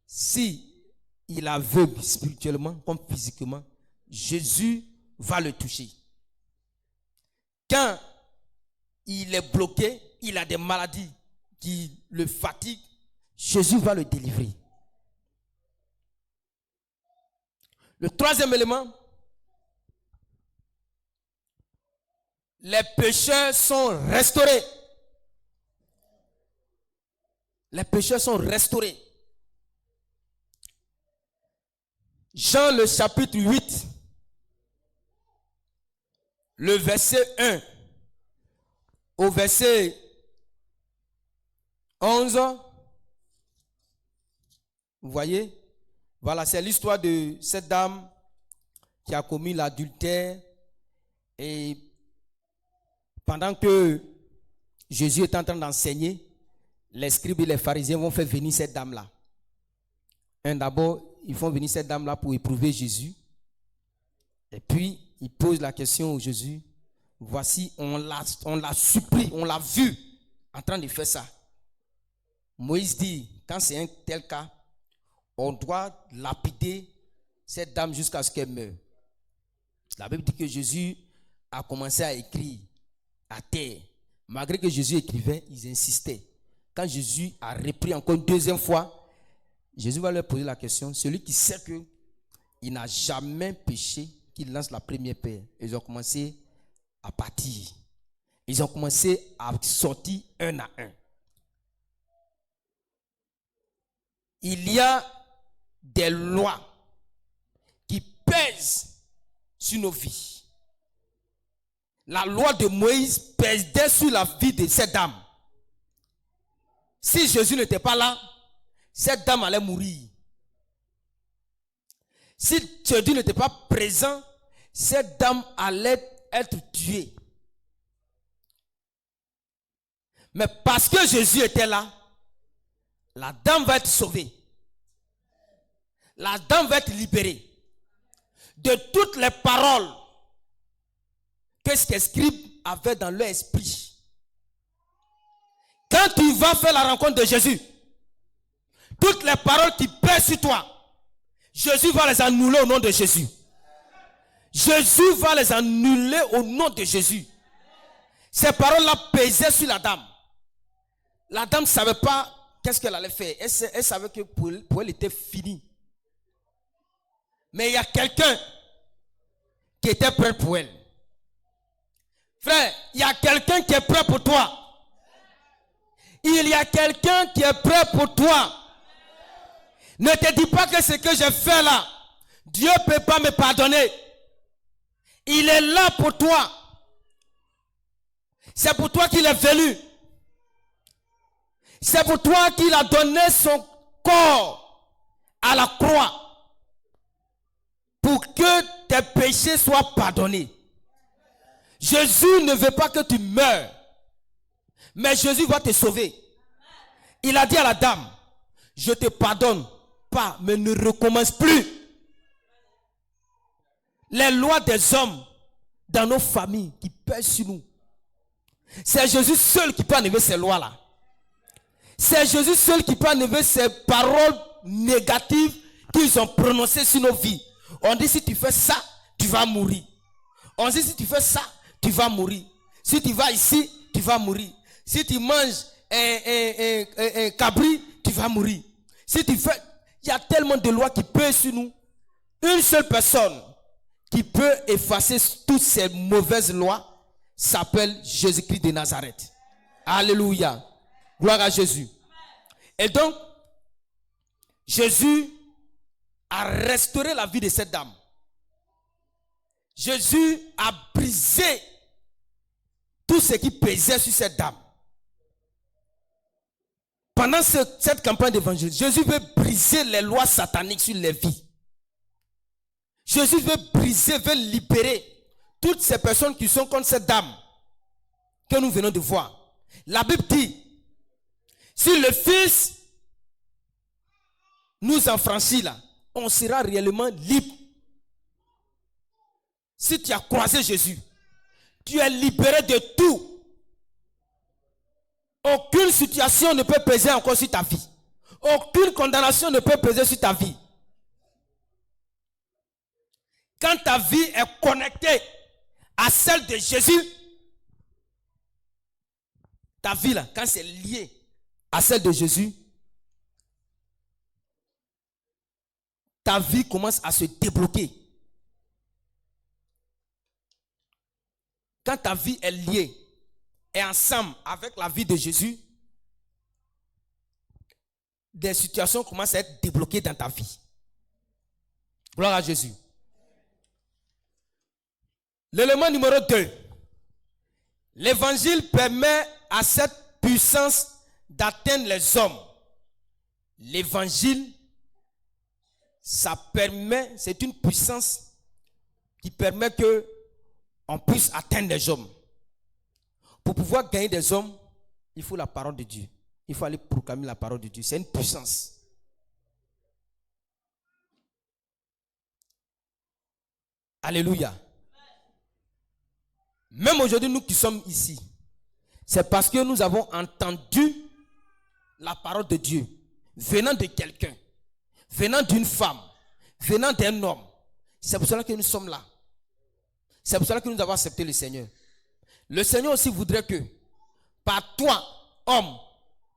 si il est aveugle spirituellement comme physiquement, Jésus va le toucher. Quand il est bloqué, il a des maladies qui le fatiguent, Jésus va le délivrer. Le troisième élément, les pécheurs sont restaurés. Les pécheurs sont restaurés. Jean le chapitre 8, le verset 1 au verset 11. Vous voyez? Voilà, c'est l'histoire de cette dame qui a commis l'adultère. Et pendant que Jésus est en train d'enseigner, les scribes et les pharisiens vont faire venir cette dame-là. D'abord, ils font venir cette dame-là pour éprouver Jésus. Et puis, ils posent la question à Jésus. Voici, on l'a supplie, on l'a vu en train de faire ça. Moïse dit, quand c'est un tel cas, on doit lapider cette dame jusqu'à ce qu'elle meure. La Bible dit que Jésus a commencé à écrire à terre. Malgré que Jésus écrivait, ils insistaient. Quand Jésus a repris encore une deuxième fois, Jésus va leur poser la question. Celui qui sait qu'il n'a jamais péché, qu'il lance la première pierre. Ils ont commencé à partir. Ils ont commencé à sortir un à un. Il y a des lois qui pèsent sur nos vies. La loi de Moïse pèsait sur la vie de cette dame. Si Jésus n'était pas là, cette dame allait mourir. Si Jésus n'était pas présent, cette dame allait être tuée. Mais parce que Jésus était là, la dame va être sauvée. La dame va être libérée de toutes les paroles que ces scribes avaient dans leur esprit. Quand tu vas faire la rencontre de Jésus, toutes les paroles qui pèsent sur toi, Jésus va les annuler au nom de Jésus. Jésus va les annuler au nom de Jésus. Ces paroles-là pesaient sur la dame. La dame ne savait pas qu'est-ce qu'elle allait faire. Elle savait que pour elle était fini. Mais il y a quelqu'un qui était prêt pour elle. Frère, il y a quelqu'un qui est prêt pour toi. Il y a quelqu'un qui est prêt pour toi. Ne te dis pas que ce que j'ai fait là, Dieu ne peut pas me pardonner. Il est là pour toi. C'est pour toi qu'il est venu. C'est pour toi qu'il a donné son corps à la croix pour que tes péchés soient pardonnés. Jésus ne veut pas que tu meurs, mais Jésus va te sauver. Il a dit à la dame, je te pardonne pas, mais ne recommence plus. Les lois des hommes dans nos familles qui pèsent sur nous, c'est Jésus seul qui peut enlever ces lois-là. C'est Jésus seul qui peut enlever ces paroles négatives qu'ils ont prononcées sur nos vies. On dit si tu fais ça, tu vas mourir. On dit si tu fais ça, tu vas mourir. Si tu vas ici, tu vas mourir. Si tu manges un cabri, tu vas mourir. Si tu fais... Il y a tellement de lois qui pèsent sur nous. Une seule personne qui peut effacer toutes ces mauvaises lois s'appelle Jésus-Christ de Nazareth. Alléluia. Gloire à Jésus. Et donc, Jésus a restauré la vie de cette dame. Jésus a brisé tout ce qui pesait sur cette dame. Pendant cette campagne d'évangélisation, Jésus veut briser les lois sataniques sur les vies. Jésus veut briser, veut libérer toutes ces personnes qui sont contre cette dame que nous venons de voir. La Bible dit, si le Fils nous enfranchit là, on sera réellement libre. Si tu as croisé Jésus, tu es libéré de tout. Aucune situation ne peut peser encore sur ta vie. Aucune condamnation ne peut peser sur ta vie. Quand ta vie est connectée à celle de Jésus, ta vie là, quand c'est lié à celle de Jésus, ta vie commence à se débloquer. Quand ta vie est liée et ensemble avec la vie de Jésus, des situations commencent à être débloquées dans ta vie. Gloire à Jésus. L'élément numéro 2. L'évangile permet à cette puissance d'atteindre les hommes. L'évangile, ça permet, c'est une puissance qui permet que on puisse atteindre les hommes. Pour pouvoir gagner des hommes, il faut la parole de Dieu. Il faut aller proclamer la parole de Dieu. C'est une puissance. Alléluia. Même aujourd'hui, nous qui sommes ici, c'est parce que nous avons entendu la parole de Dieu venant de quelqu'un, venant d'une femme, venant d'un homme. C'est pour cela que nous sommes là. C'est pour cela que nous avons accepté le Seigneur. Le Seigneur aussi voudrait que, par toi, homme,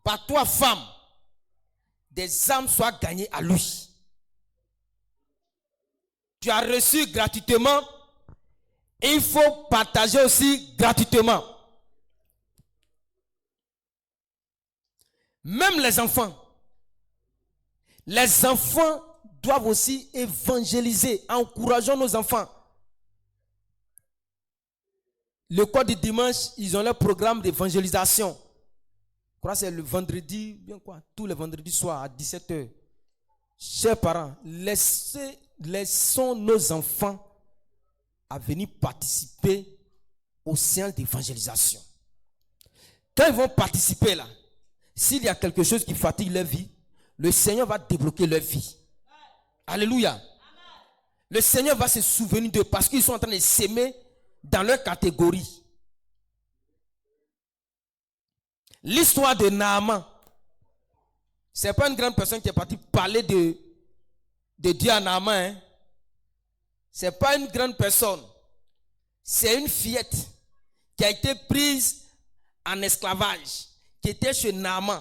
par toi, femme, des âmes soient gagnées à lui. Tu as reçu gratuitement, et il faut partager aussi gratuitement. Même les enfants doivent aussi évangéliser. Encourageons nos enfants. Le cours du dimanche, ils ont leur programme d'évangélisation. Je crois que c'est le vendredi, bien quoi, tous les vendredis soirs à 17h. Chers parents, laissons nos enfants à venir participer aux séances d'évangélisation. Quand ils vont participer là, s'il y a quelque chose qui fatigue leur vie, le Seigneur va débloquer leur vie. Alléluia. Le Seigneur va se souvenir d'eux parce qu'ils sont en train de s'aimer dans leur catégorie. L'histoire de Naaman, c'est pas une grande personne qui est partie parler de Dieu à Naaman. C'est pas une grande personne. C'est une fillette qui a été prise en esclavage, qui était chez Naaman.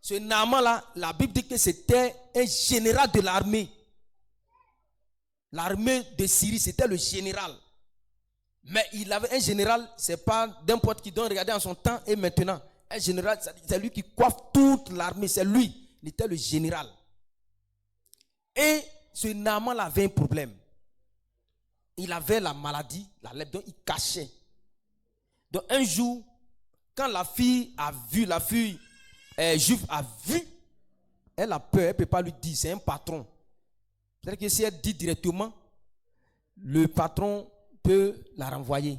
Ce Naaman-là, la Bible dit que c'était un général de l'armée. L'armée de Syrie, c'était le général. Mais il avait un général, c'est pas n'importe qui. Donc regardez en son temps et maintenant, Un général, c'est lui qui coiffe toute l'armée. C'est lui. Il était le général. Et ce Naaman-là avait un problème. Il avait la maladie, la lèpre, donc il cachait. Donc un jour, quand la fille juive a vu, elle a peur, elle ne peut pas lui dire, c'est un patron. C'est-à-dire que si elle dit directement, le patron peut la renvoyer.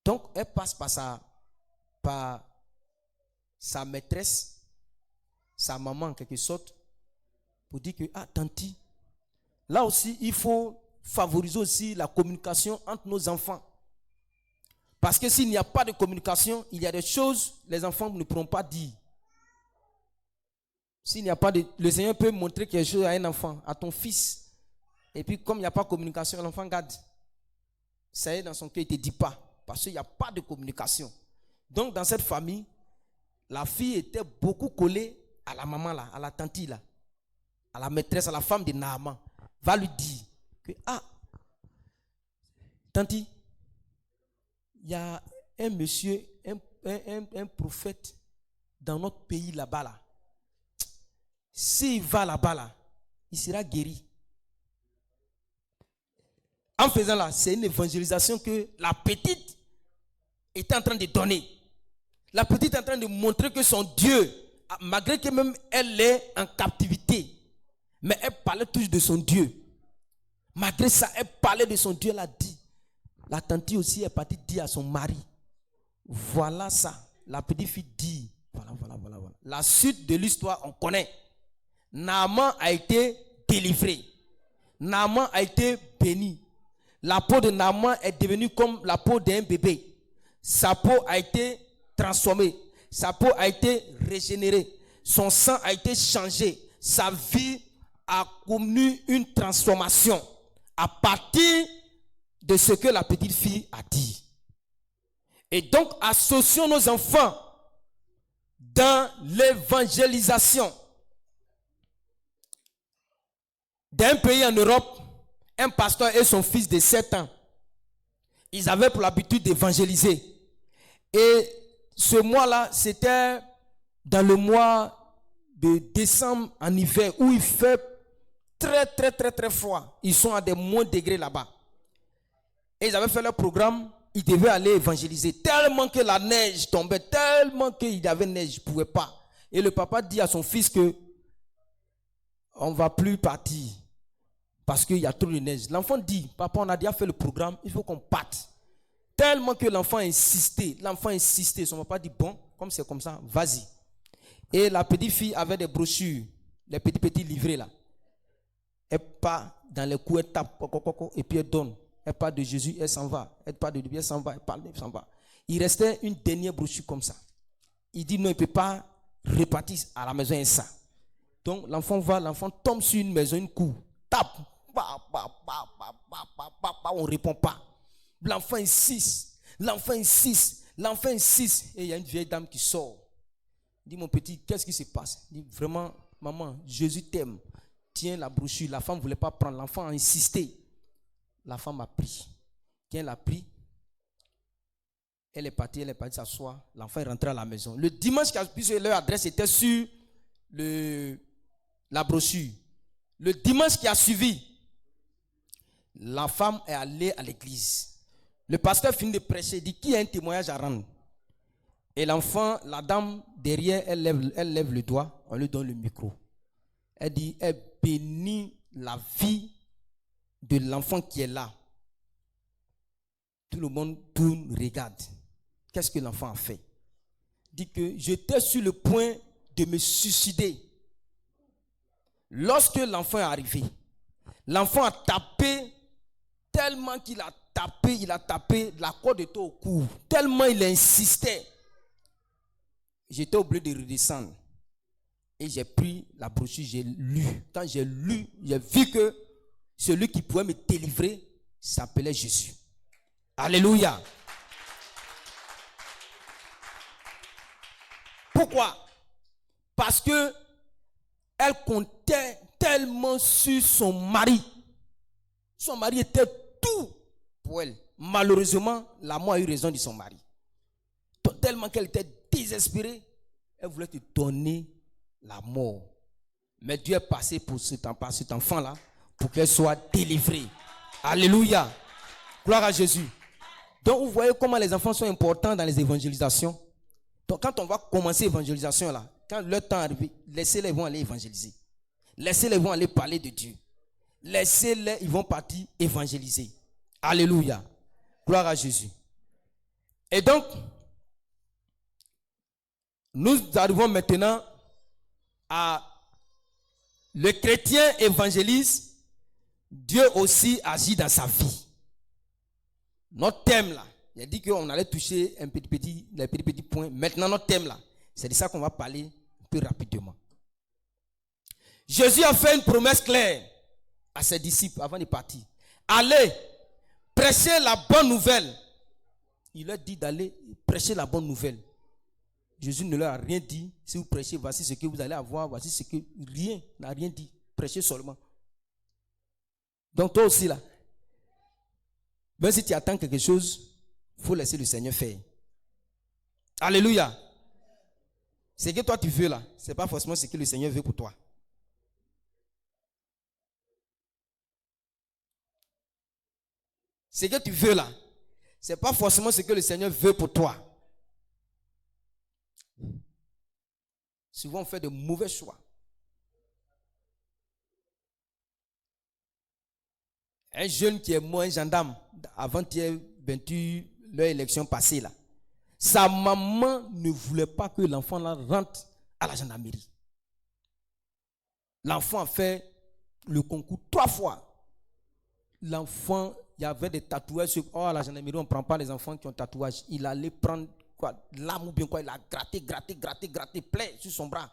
Donc elle passe par sa maîtresse, sa maman en quelque sorte, pour dire que, tanti, là aussi, il faut favoriser aussi la communication entre nos enfants. Parce que s'il n'y a pas de communication, il y a des choses que les enfants ne pourront pas dire. S'il n'y a pas de... Le Seigneur peut montrer quelque chose à un enfant, à ton fils. Et puis, comme il n'y a pas de communication, l'enfant garde. Ça y est, dans son cœur, il ne te dit pas. Parce qu'il n'y a pas de communication. Donc, dans cette famille, la fille était beaucoup collée à la maman, là, à la tante, là, à la maîtresse, à la femme de Naaman. Va lui dire que, tante, il y a un monsieur, un prophète dans notre pays là-bas, là. S'il va là-bas, là, il sera guéri. En faisant là, c'est une évangélisation que la petite était en train de donner. La petite est en train de montrer que son Dieu, malgré que même elle est en captivité, mais elle parlait toujours de son Dieu. Malgré ça, elle parlait de son Dieu, elle a dit. La tante aussi est partie dire à son mari, voilà ça. La petite fille dit, voilà. La suite de l'histoire, on connaît. Naaman a été délivré. Naaman a été béni. La peau de Naaman est devenue comme la peau d'un bébé. Sa peau a été transformée. Sa peau a été régénérée. Son sang a été changé. Sa vie a connu une transformation à partir de ce que la petite fille a dit. Et donc, associons nos enfants dans l'évangélisation. D'un pays en Europe, un pasteur et son fils de 7 ans, ils avaient pour l'habitude d'évangéliser. Et ce mois-là, c'était dans le mois de décembre en hiver, où il fait très froid. Ils sont à des moins degrés là-bas. Et ils avaient fait leur programme, ils devaient aller évangéliser. Tellement que la neige tombait, tellement qu'il y avait neige, ils ne pouvaient pas. Et le papa dit à son fils que on ne va plus partir parce qu'il y a trop de neige. L'enfant dit, papa, on a déjà fait le programme, il faut qu'on parte. Tellement que l'enfant insistait. Son papa dit, bon, comme c'est comme ça, vas-y. Et la petite fille avait des brochures, les petits livrets là. Elle part dans les coups, elle tape, et puis elle donne. Elle parle de Jésus, elle s'en va. Elle parle de Dieu, elle s'en va. Elle parle, elle s'en va. Il restait une dernière brochure comme ça. Il dit non, il ne peut pas repartir à la maison et ça. Donc l'enfant va, l'enfant tombe sur une maison, une cour, tape. On ne répond pas. L'enfant insiste. Et il y a une vieille dame qui sort. Il dit, mon petit, qu'est-ce qui se passe? Il dit, vraiment, maman, Jésus t'aime. Tiens la brochure. La femme ne voulait pas prendre. L'enfant a insisté. La femme a pris. Quand elle a pris, elle est partie s'asseoir. L'enfant est rentré à la maison. Le dimanche, puisque leur adresse était sur la brochure. Le dimanche qui a suivi, la femme est allée à l'église. Le pasteur finit de prêcher. Il dit, qui a un témoignage à rendre? Et l'enfant, la dame, derrière, elle lève le doigt. On lui donne le micro. Elle dit, elle bénit la vie de l'enfant qui est là. Tout le monde tourne, regarde. Qu'est-ce que l'enfant a fait? Il dit que j'étais sur le point de me suicider. Lorsque l'enfant est arrivé, l'enfant a tapé tellement qu'il a tapé la corde était au cou. Tellement il insistait. J'étais obligé de redescendre. Et j'ai pris la brochure, j'ai lu. Quand j'ai lu, j'ai vu que celui qui pouvait me délivrer s'appelait Jésus. Alléluia. Pourquoi? Parce que elle comptait tellement sur son mari. Son mari était tout pour elle. Malheureusement, la mort a eu raison de son mari. tellement qu'elle était désespérée. Elle voulait te donner la mort. Mais Dieu est passé par cet enfant-là pour qu'elle soit délivrée. Alléluia. Gloire à Jésus. Donc, vous voyez comment les enfants sont importants dans les évangélisations. Donc, quand on va commencer l'évangélisation, là, quand leur temps arrive, laissez-les, ils vont aller évangéliser. Laissez-les, ils vont aller parler de Dieu. Laissez-les, ils vont partir évangéliser. Alléluia. Gloire à Jésus. Et donc, nous arrivons maintenant à le chrétien évangélise, Dieu aussi agit dans sa vie. Notre thème là, il a dit qu'on allait toucher les petits points. Maintenant, notre thème là, c'est de ça qu'on va parler un peu rapidement. Jésus a fait une promesse claire à ses disciples avant de partir. Allez, prêchez la bonne nouvelle. Il leur dit d'aller prêcher la bonne nouvelle. Jésus ne leur a rien dit. Si vous prêchez, voici ce que vous allez avoir, voici ce que... Rien, n'a rien dit. Prêchez seulement. Donc toi aussi là, même si tu attends quelque chose, il faut laisser le Seigneur faire. Alléluia. Ce que toi tu veux là, ce n'est pas forcément ce que le Seigneur veut pour toi. Ce que tu veux là, ce n'est pas forcément ce que le Seigneur veut pour toi. Souvent on fait de mauvais choix. Un jeune qui est mort, un gendarme, avant-hier, 28, leur élection passée là, sa maman ne voulait pas que l'enfant là rentre à la gendarmerie. L'enfant a fait le concours 3 fois. L'enfant, il y avait des tatouages sur... Oh, à la gendarmerie, on ne prend pas les enfants qui ont tatouage. Il allait prendre quoi, l'âme ou bien quoi, il a gratté, plein sur son bras.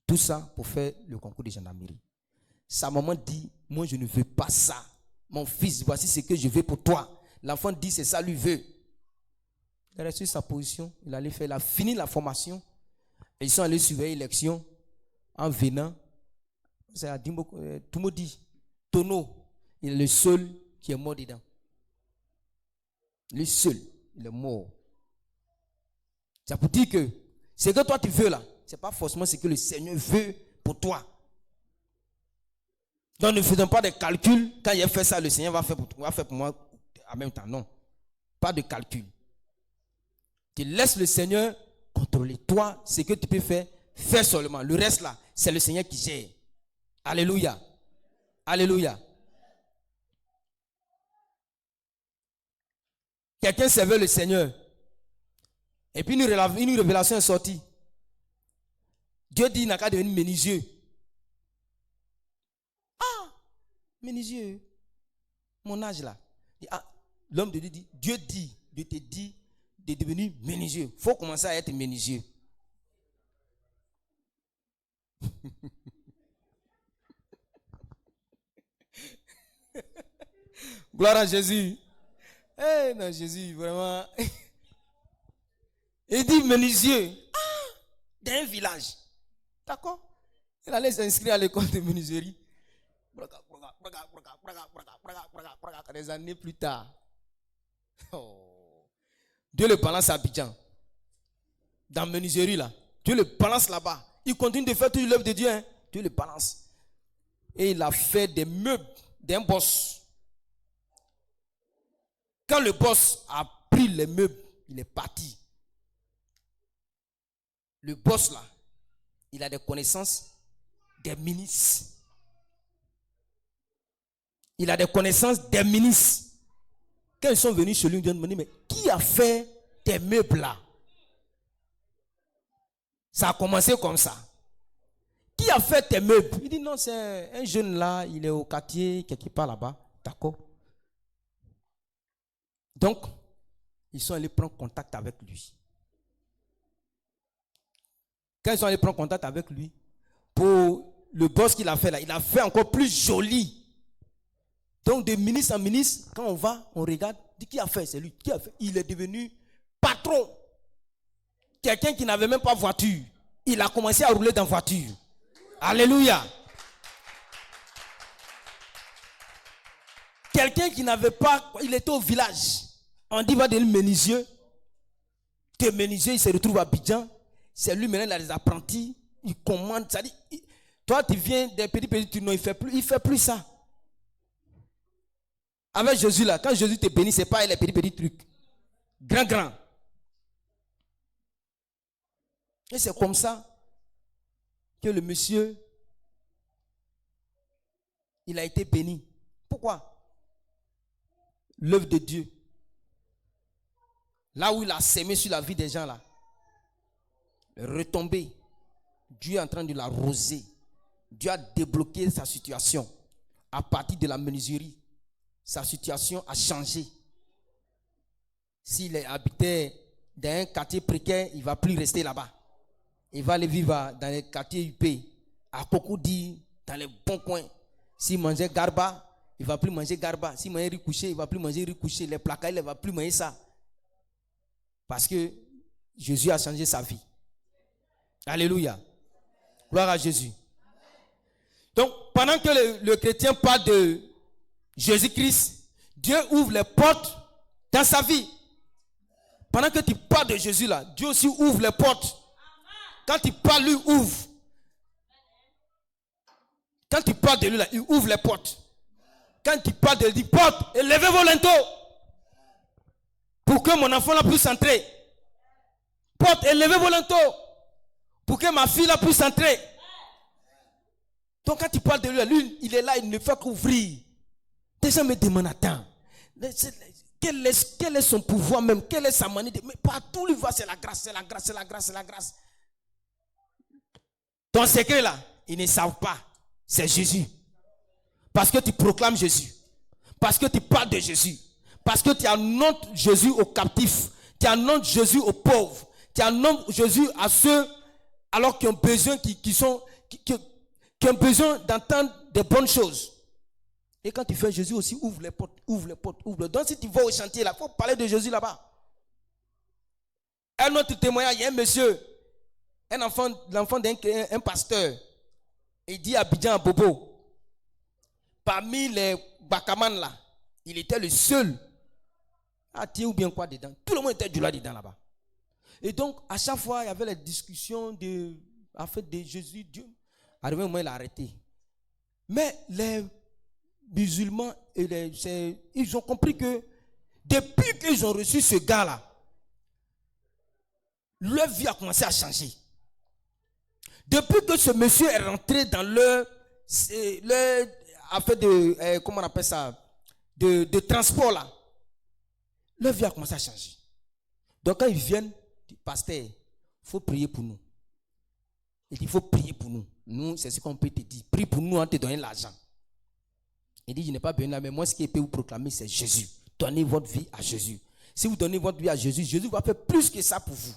Tout ça pour faire le concours de gendarmerie. Sa maman dit, moi je ne veux pas ça. Mon fils, voici ce que je veux pour toi. L'enfant dit, c'est ça lui veut. Il a resté sa position, il allait faire, il a fini la formation. Et ils sont allés surveiller l'élection en venant. C'est à Dimbo, tout le monde dit, Tono, il est le seul qui est mort dedans. Le seul, il est mort. C'est pour dire que ce que toi tu veux là, ce n'est pas forcément ce que le Seigneur veut pour toi. Donc ne faisons pas de calcul. Quand il a fait ça, le Seigneur va faire pour moi en même temps. Non. Pas de calcul. Tu laisses le Seigneur contrôler. Toi, ce que tu peux faire, fais seulement. Le reste là, c'est le Seigneur qui gère. Alléluia. Alléluia. Quelqu'un servait le Seigneur. Et puis une révélation est sortie. Dieu dit, il n'a qu'à devenir menuisier. Menuisier, mon âge là. L'homme de Dieu dit, Dieu te dit de devenir menuisier. Il faut commencer à être menuisier. Gloire à Jésus. Eh non, Jésus, vraiment. Il dit menuisier. Dans un village. D'accord? Il allait s'inscrire à l'école de menuiserie. Des années plus tard, Dieu le balance à Abidjan. Dans la menuiserie là. Dieu le balance là-bas. Il continue de faire toute l'œuvre de Dieu. Hein. Dieu le balance. Et il a fait des meubles d'un boss. Quand le boss a pris les meubles, il est parti. Le boss là, il a des connaissances des ministres. Il a des connaissances des ministres. Quand ils sont venus chez lui, ils ont dit, mais qui a fait tes meubles là? Ça a commencé comme ça. Qui a fait tes meubles? Il dit, non, c'est un jeune là, il est au quartier, quelque part là-bas. D'accord. Donc, ils sont allés prendre contact avec lui. Quand ils sont allés prendre contact avec lui, pour le boss qu'il a fait là, il a fait encore plus joli. Donc de ministre en ministre, quand on va, on regarde, dit qui a fait, c'est lui. Qui a fait? Il est devenu patron. Quelqu'un qui n'avait même pas voiture, il a commencé à rouler dans voiture. Alléluia. Quelqu'un qui n'avait pas, il était au village. On dit va devenir menuisier. Tes menuisiers, ils se retrouvent à Abidjan. C'est lui maintenant, il a des apprentis. Il commande. Ça dit, toi, tu viens des petits tournois, il ne fait plus ça. Avec Jésus là, quand Jésus te bénit, ce n'est pas les petits trucs. Grand. Et c'est comme ça que le monsieur, il a été béni. Pourquoi? L'œuvre de Dieu. Là où il a sémé sur la vie des gens là, retombé. Dieu est en train de l'arroser. Dieu a débloqué sa situation. À partir de la menuiserie, sa situation a changé. S'il habitait dans un quartier précaire, il ne va plus rester là-bas. Il va aller vivre dans les quartiers UP, à Cocody, dans les bons coins. S'il mangeait garba, il ne va plus manger garba. S'il mangeait riz couché, il ne va plus manger riz couché. Les placards, il ne va plus manger ça. Parce que Jésus a changé sa vie. Alléluia. Gloire à Jésus. Donc, pendant que le chrétien parle de Jésus-Christ, Dieu ouvre les portes dans sa vie. Pendant que tu parles de Jésus là, Dieu aussi ouvre les portes. Quand tu parles, lui ouvre. Quand tu parles de lui là, il ouvre les portes. Quand tu parles de lui, il dit porte, élevez vos linteaux. Pour que mon enfant là puisse entrer. Porte, élevez vos linteaux. Pour que ma fille là puisse entrer. Donc quand tu parles de lui, il est là, il ne fait qu'ouvrir. Des gens me demandent, attends, quel est son pouvoir même? Quelle est sa manière de... Mais partout où il va, c'est la grâce, c'est la grâce, c'est la grâce, c'est la grâce. Ton secret là, ils ne savent pas. C'est Jésus. Parce que tu proclames Jésus. Parce que tu parles de Jésus. Parce que tu annonces Jésus aux captifs. Tu annonces Jésus aux pauvres. Tu annonces Jésus à ceux alors qui ont besoin, qui ont besoin d'entendre des bonnes choses. Et quand tu fais Jésus aussi, ouvre les portes, ouvre les portes, ouvre les portes. Donc si tu vas au chantier là, il faut parler de Jésus là-bas. Un autre témoignage, il y a un monsieur, l'enfant d'un pasteur. Il dit à Abidjan, à Bobo, parmi les Bakaman là, il était le seul à tirer ou bien quoi dedans. Tout le monde était du là dedans là-bas. Et donc, à chaque fois, il y avait les discussions de Jésus, Dieu. Arrivé un moment, il a arrêté. Mais les musulmans, ils ont compris que depuis qu'ils ont reçu ce gars-là, leur vie a commencé à changer. Depuis que ce monsieur est rentré dans leur affaire de, comment on appelle ça, de transport là, leur vie a commencé à changer. Donc quand ils viennent, ils disent, pasteur, il faut prier pour nous. Il dit, il faut prier pour nous. Nous, c'est ce qu'on peut te dire. Prie pour nous en te donnant l'argent. Il dit, je n'ai pas besoin, mais moi, ce qui peut vous proclamer, c'est Jésus. Donnez votre vie à Jésus. Si vous donnez votre vie à Jésus, Jésus va faire plus que ça pour vous.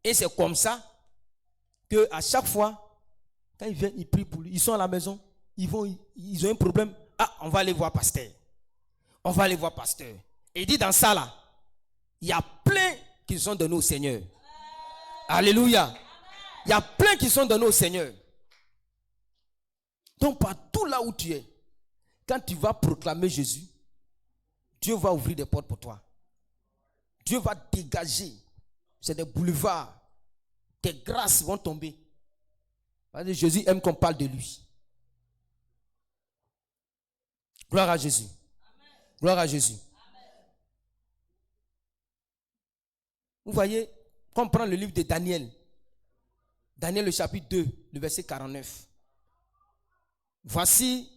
Et c'est comme ça que à chaque fois, quand ils viennent, ils prient pour lui. Ils sont à la maison, ils ont un problème. Ah, on va aller voir pasteur. On va aller voir pasteur. Et il dit dans ça là, il y a plein qui sont donnés au Seigneur. Alléluia. Il y a plein qui sont donnés au Seigneur. Donc partout là où tu es, quand tu vas proclamer Jésus, Dieu va ouvrir des portes pour toi. Dieu va dégager. C'est des boulevards. Des grâces vont tomber. Parce que Jésus aime qu'on parle de lui. Gloire à Jésus. Amen. Gloire à Jésus. Amen. Vous voyez, quand on prend le livre de Daniel, Daniel le chapitre 2, le verset 49. Voici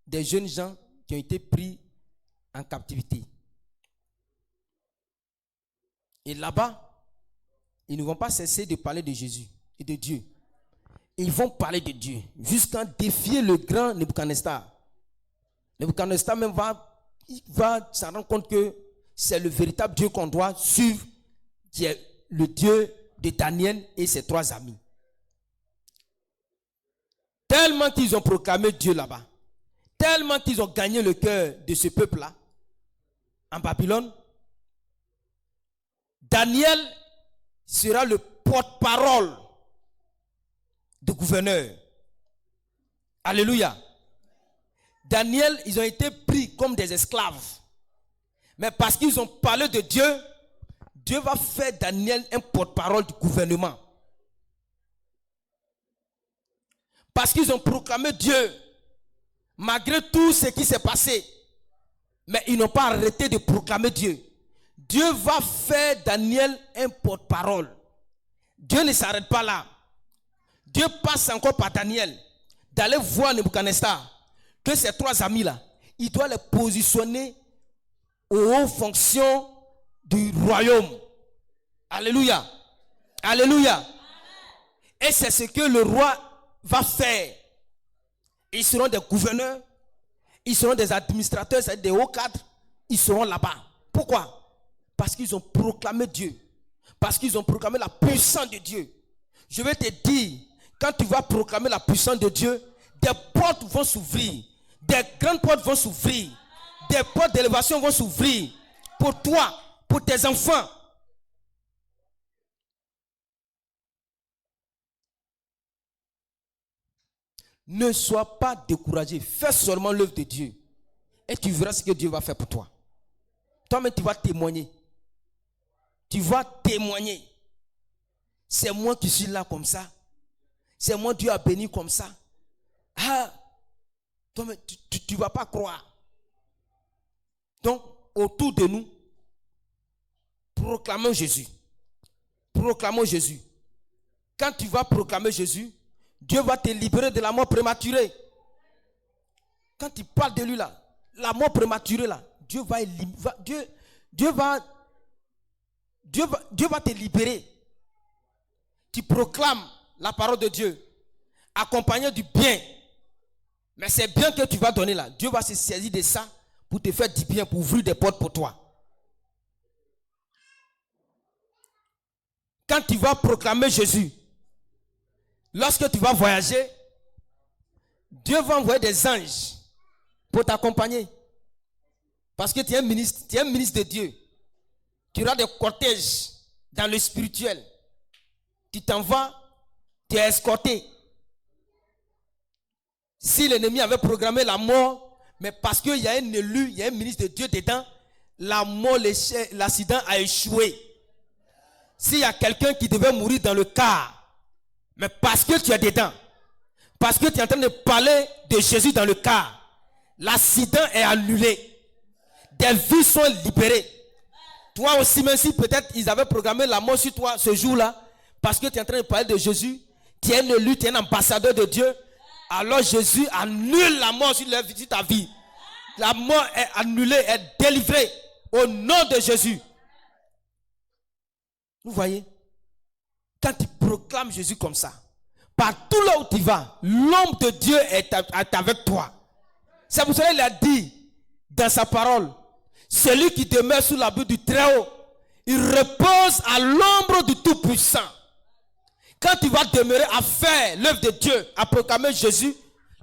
des jeunes gens qui ont été pris en captivité. Et là-bas, ils ne vont pas cesser de parler de Jésus et de Dieu. Ils vont parler de Dieu jusqu'à défier le grand Nebuchadnezzar. Nebuchadnezzar même va s'en rendre compte que c'est le véritable Dieu qu'on doit suivre, qui est le Dieu de Daniel et ses trois amis. Tellement qu'ils ont proclamé Dieu là-bas, tellement qu'ils ont gagné le cœur de ce peuple-là, en Babylone, Daniel sera le porte-parole du gouverneur. Alléluia. Daniel, ils ont été pris comme des esclaves. Mais parce qu'ils ont parlé de Dieu, Dieu va faire Daniel un porte-parole du gouvernement. Parce qu'ils ont proclamé Dieu, malgré tout ce qui s'est passé. Mais ils n'ont pas arrêté de proclamer Dieu. Dieu va faire Daniel un porte-parole. Dieu ne s'arrête pas là. Dieu passe encore par Daniel d'aller voir Nebuchadnezzar que ces trois amis-là, il doit les positionner aux hautes fonctions du royaume. Alléluia. Alléluia. Et c'est ce que le roi va faire. Ils seront des gouverneurs, ils seront des administrateurs, c'est-à-dire des hauts cadres, ils seront là-bas. Pourquoi? Parce qu'ils ont proclamé Dieu. Parce qu'ils ont proclamé la puissance de Dieu. Je vais te dire, quand tu vas proclamer la puissance de Dieu, des portes vont s'ouvrir. Des grandes portes vont s'ouvrir. Des portes d'élévation vont s'ouvrir. Pour toi, pour tes enfants. Ne sois pas découragé. Fais seulement l'œuvre de Dieu. Et tu verras ce que Dieu va faire pour toi. Toi-même, tu vas témoigner. Tu vas témoigner. C'est moi qui suis là comme ça. C'est moi Dieu a béni comme ça. Ah, toi-même, tu ne vas pas croire. Donc, autour de nous, proclamons Jésus. Proclamons Jésus. Quand tu vas proclamer Jésus, Dieu va te libérer de la mort prématurée. Quand tu parles de lui là, la mort prématurée là, Dieu va te libérer. Tu proclames la parole de Dieu, accompagné du bien. Mais c'est bien que tu vas donner là. Dieu va se saisir de ça pour te faire du bien, pour ouvrir des portes pour toi. Quand tu vas proclamer Jésus, lorsque tu vas voyager, Dieu va envoyer des anges pour t'accompagner. Parce que tu es un ministre de Dieu. Tu auras des cortèges dans le spirituel. Tu t'en vas, tu es escorté. Si l'ennemi avait programmé la mort, mais parce qu'il y a un élu, il y a un ministre de Dieu dedans, la mort, l'accident a échoué. S'il y a quelqu'un qui devait mourir dans le car, mais parce que tu es dedans, parce que tu es en train de parler de Jésus dans le car, l'accident est annulé. Des vies sont libérées. Toi aussi, même si peut-être ils avaient programmé la mort sur toi ce jour-là, parce que tu es en train de parler de Jésus, tu es un élu, tu es un ambassadeur de Dieu, alors Jésus annule la mort sur ta vie. La mort est annulée, est délivrée au nom de Jésus. Vous voyez? Quand tu proclames Jésus comme ça, partout là où tu vas, l'homme de Dieu est avec toi. C'est pour cela qu'il a dit dans sa parole, celui qui demeure sous l'abri du Très-Haut, il repose à l'ombre du Tout-Puissant. Quand tu vas demeurer à faire l'œuvre de Dieu, à proclamer Jésus,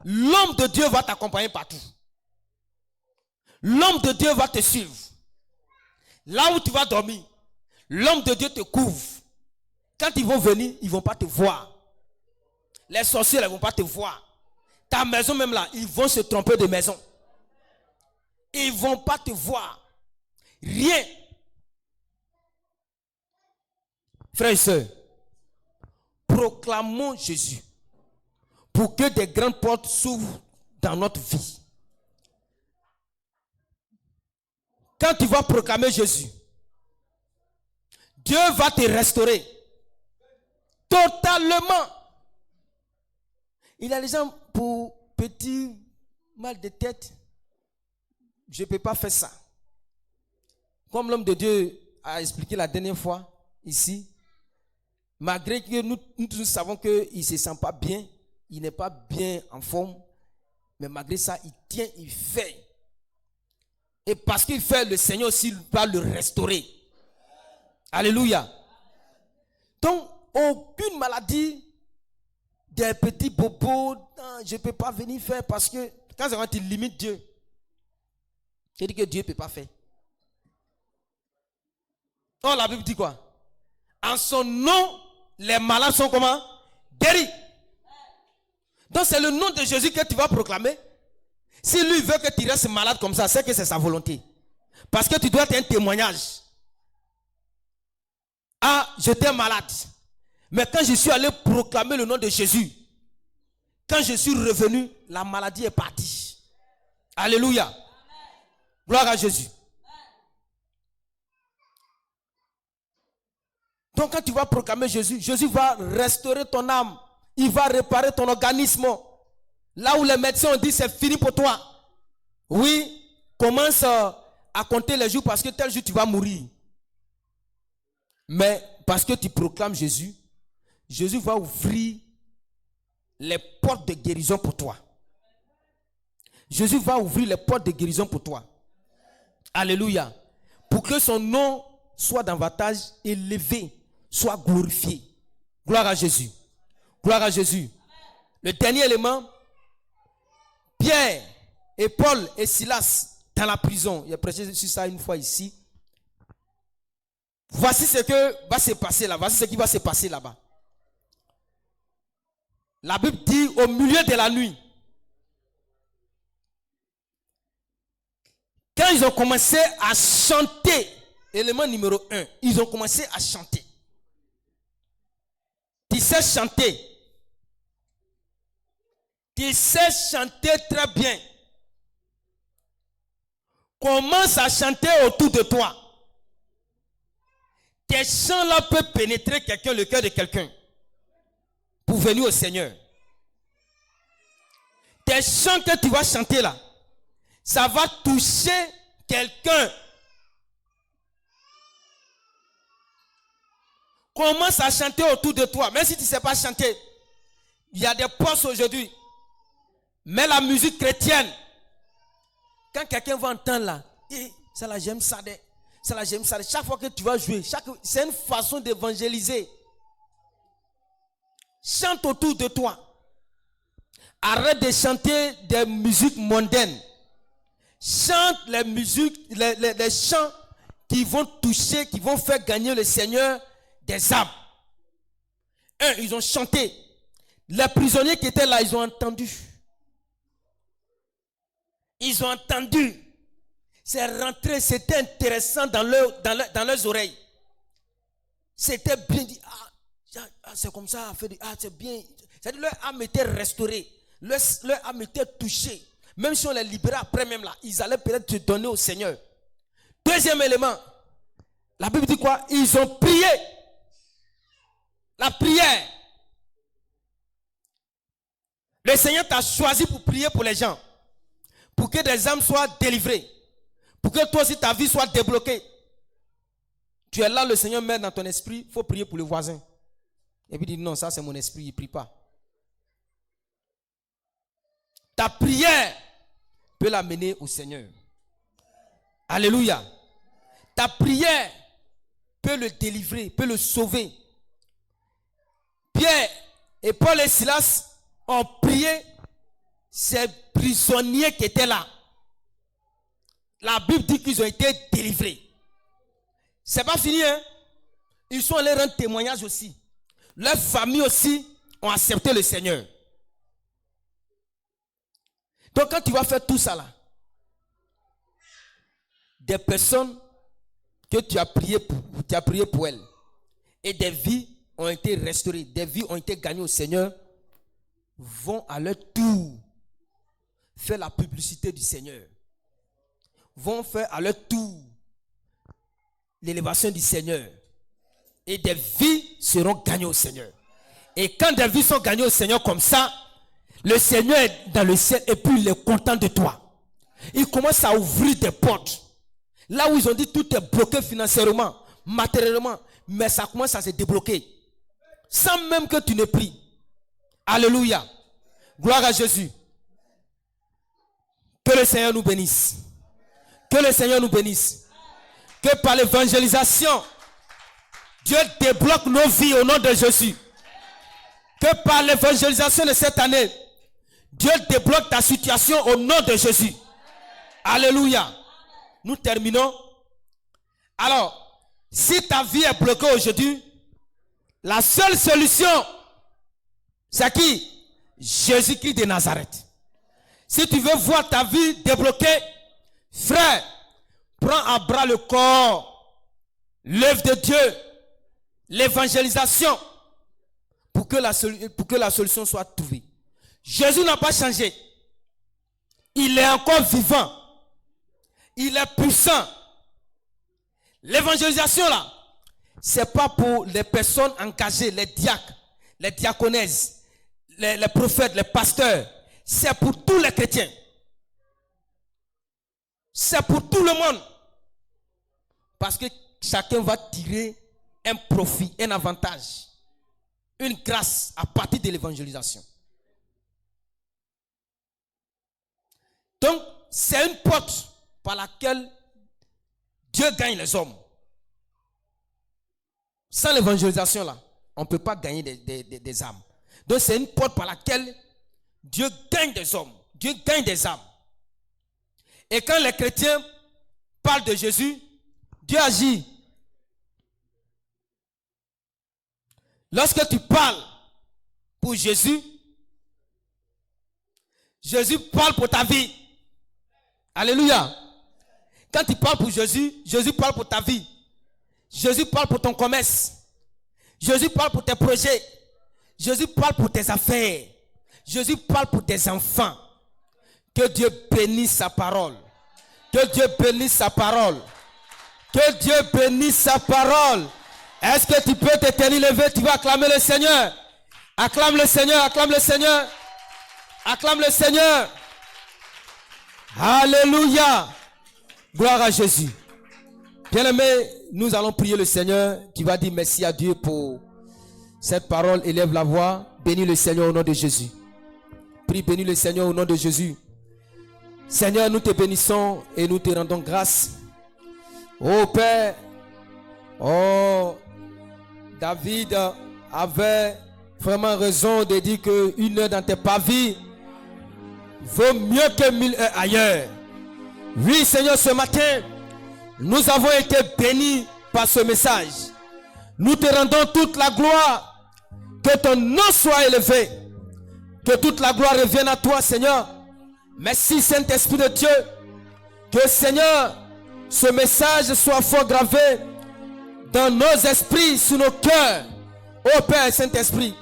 l'homme de Dieu va t'accompagner partout. L'homme de Dieu va te suivre. Là où tu vas dormir, l'homme de Dieu te couvre. Quand ils vont venir, ils ne vont pas te voir. Les sorciers ne vont pas te voir. Ta maison même là, ils vont se tromper de maison. Ils ne vont pas te voir. Rien. Frères et sœurs, proclamons Jésus pour que des grandes portes s'ouvrent dans notre vie. Quand tu vas proclamer Jésus, Dieu va te restaurer totalement. Il y a des gens pour petit mal de tête, je ne peux pas faire ça. Comme l'homme de Dieu a expliqué la dernière fois ici, malgré que nous tous savons qu'il ne se sent pas bien, il n'est pas bien en forme, mais malgré ça, il tient, il fait. Et parce qu'il fait, le Seigneur aussi va le restaurer. Alléluia. Donc, aucune maladie, des petits bobos, non, je ne peux pas venir faire parce que quand ça va, tu limites Dieu. Tu dis que Dieu ne peut pas faire. Oh, la Bible dit quoi? En son nom, les malades sont comment? Guéris. Donc c'est le nom de Jésus que tu vas proclamer. Si lui veut que tu restes malade comme ça, c'est que c'est sa volonté. Parce que tu dois être un témoignage. ah, j'étais malade. Mais quand je suis allé proclamer le nom de Jésus, quand je suis revenu, la maladie est partie. Alléluia. Amen. Gloire à Jésus. Donc quand tu vas proclamer Jésus, Jésus va restaurer ton âme. Il va réparer ton organisme. Là où les médecins ont dit c'est fini pour toi. Oui, commence à compter les jours parce que tel jour tu vas mourir. Mais parce que tu proclames Jésus, Jésus va ouvrir les portes de guérison pour toi. Jésus va ouvrir les portes de guérison pour toi. Alléluia. Pour que son nom soit davantage élevé, soit glorifié. Gloire à Jésus. Gloire à Jésus. Le dernier élément, Pierre et Paul et Silas dans la prison. Il a prêché sur ça une fois ici. Voici ce que va se passer là. Voici ce qui va se passer là-bas. La Bible dit au milieu de la nuit. Quand ils ont commencé à chanter, élément numéro 1, ils ont commencé à chanter. Tu sais chanter. Tu sais chanter très bien. Commence à chanter autour de toi. Tes chants là peuvent pénétrer quelqu'un, le cœur de quelqu'un, pour venir au Seigneur. Tes chants que tu vas chanter là, ça va toucher quelqu'un. Commence à chanter autour de toi. Même si tu ne sais pas chanter, il y a des postes aujourd'hui. Mais la musique chrétienne, quand quelqu'un va entendre là, ça là j'aime ça. Ça là j'aime ça. Chaque fois que tu vas jouer, c'est une façon d'évangéliser. Chante autour de toi. Arrête de chanter des musiques mondaines. Chante les musiques, les chants qui vont toucher, qui vont faire gagner le Seigneur des âmes. Ils ont chanté. Les prisonniers qui étaient là, ils ont entendu. Ils ont entendu. C'est rentré, c'était intéressant dans leurs oreilles. C'était bien dit. C'est comme ça, c'est bien. C'est-à-dire leur âme était restaurée. Leur âme était touchée. Même si on les libérait après même là, ils allaient peut-être te donner au Seigneur. Deuxième élément, la Bible dit quoi? Ils ont prié. La prière. Le Seigneur t'a choisi pour prier pour les gens. Pour que des âmes soient délivrées. Pour que toi aussi ta vie soit débloquée. Tu es là, le Seigneur met dans ton esprit, il faut prier pour le voisin. Et puis il dit non, ça c'est mon esprit, il ne prie pas. Ta prière peut l'amener au Seigneur. Alléluia. Ta prière peut le délivrer, peut le sauver. Pierre et Paul et Silas ont prié ces prisonniers qui étaient là. La Bible dit qu'ils ont été délivrés. C'est pas fini, hein? Ils sont allés rendre témoignage aussi. Leurs familles aussi ont accepté le Seigneur. Donc quand tu vas faire tout ça là, des personnes que tu as prié pour elles, et des vies ont été restaurées, des vies ont été gagnées au Seigneur, vont à leur tour faire la publicité du Seigneur. Vont faire à leur tour l'élévation du Seigneur. Et des vies seront gagnées au Seigneur. Et quand des vies sont gagnées au Seigneur comme ça, le Seigneur est dans le ciel et puis il est content de toi. Il commence à ouvrir des portes. Là où ils ont dit tout est bloqué financièrement, matériellement, mais ça commence à se débloquer. Sans même que tu ne pries. Alléluia. Gloire à Jésus. Que le Seigneur nous bénisse. Que le Seigneur nous bénisse. Que par l'évangélisation, Dieu débloque nos vies au nom de Jésus. Que par l'évangélisation de cette année, Dieu débloque ta situation au nom de Jésus. Alléluia. Nous terminons. Alors, si ta vie est bloquée aujourd'hui, la seule solution, c'est qui? Jésus-Christ de Nazareth. Si tu veux voir ta vie débloquée, frère, prends à bras le corps, l'œuvre de Dieu, l'évangélisation pour que la solution soit trouvée. Jésus n'a pas changé. Il est encore vivant. Il est puissant. L'évangélisation là, c'est pas pour les personnes engagées, les diacres, les diaconesses, les prophètes, les pasteurs. C'est pour tous les chrétiens. C'est pour tout le monde. Parce que chacun va tirer un profit, un avantage, une grâce à partir de l'évangélisation. Donc, c'est une porte par laquelle Dieu gagne les hommes. Sans l'évangélisation là, on ne peut pas gagner des âmes. Donc, c'est une porte par laquelle Dieu gagne des hommes. Dieu gagne des âmes. Et quand les chrétiens parlent de Jésus, Dieu agit. Lorsque tu parles pour Jésus, Jésus parle pour ta vie. Alléluia. Quand tu parles pour Jésus, Jésus parle pour ta vie. Jésus parle pour ton commerce. Jésus parle pour tes projets. Jésus parle pour tes affaires. Jésus parle pour tes enfants. Que Dieu bénisse sa parole. Que Dieu bénisse sa parole. Que Dieu bénisse sa parole. Est-ce que tu peux te tenir levé? Tu vas acclamer le Seigneur. Acclame le Seigneur, acclame le Seigneur. Acclame le Seigneur. Alléluia. Gloire à Jésus. Bien-aimé, nous allons prier le Seigneur. Tu vas dire merci à Dieu pour cette parole. Élève la voix. Bénis le Seigneur au nom de Jésus. Prie, bénis le Seigneur au nom de Jésus. Seigneur, nous te bénissons et nous te rendons grâce. Oh Père, oh David avait vraiment raison de dire qu'une heure dans tes pavis vaut mieux que 1000 heures ailleurs. Oui Seigneur, ce matin, nous avons été bénis par ce message. Nous te rendons toute la gloire. Que ton nom soit élevé. Que toute la gloire revienne à toi Seigneur. Merci Saint-Esprit de Dieu. Que Seigneur, ce message soit fort gravé dans nos esprits, sur nos cœurs. Ô Père Saint-Esprit,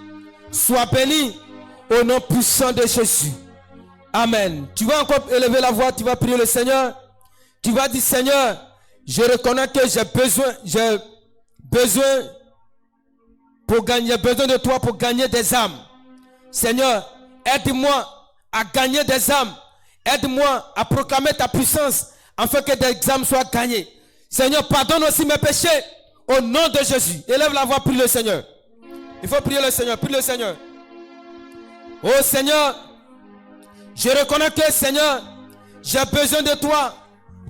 sois béni au nom puissant de Jésus. Amen. Tu vas encore élever la voix, tu vas prier le Seigneur. Tu vas dire Seigneur, je reconnais que j'ai besoin de toi pour gagner des âmes. Seigneur, aide-moi à gagner des âmes. Aide-moi à proclamer ta puissance afin que des âmes soient gagnées. Seigneur, pardonne aussi mes péchés au nom de Jésus. Élève la voix, prie le Seigneur. Il faut prier le Seigneur, prie le Seigneur. Oh Seigneur, je reconnais que Seigneur, j'ai besoin de toi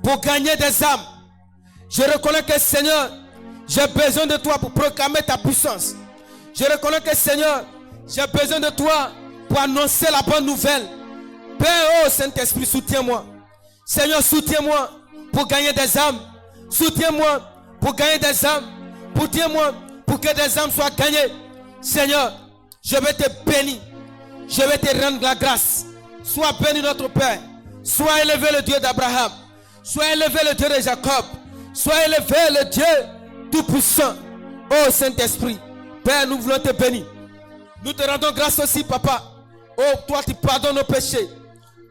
pour gagner des âmes. Je reconnais que Seigneur, j'ai besoin de toi pour proclamer ta puissance. Je reconnais que Seigneur, j'ai besoin de toi pour annoncer la bonne nouvelle. Père, oh Saint-Esprit, soutiens-moi. Seigneur, soutiens-moi pour gagner des âmes. Soutiens-moi pour gagner des âmes. Soutiens-moi pour que des âmes soient gagnées. Seigneur, je vais te bénir. Je vais te rendre la grâce. Sois béni notre Père. Sois élevé le Dieu d'Abraham. Sois élevé le Dieu de Jacob. Sois élevé le Dieu tout-puissant. Oh Saint-Esprit, Père, nous voulons te bénir. Nous te rendons grâce aussi, Papa. Oh, toi, tu pardonnes nos péchés.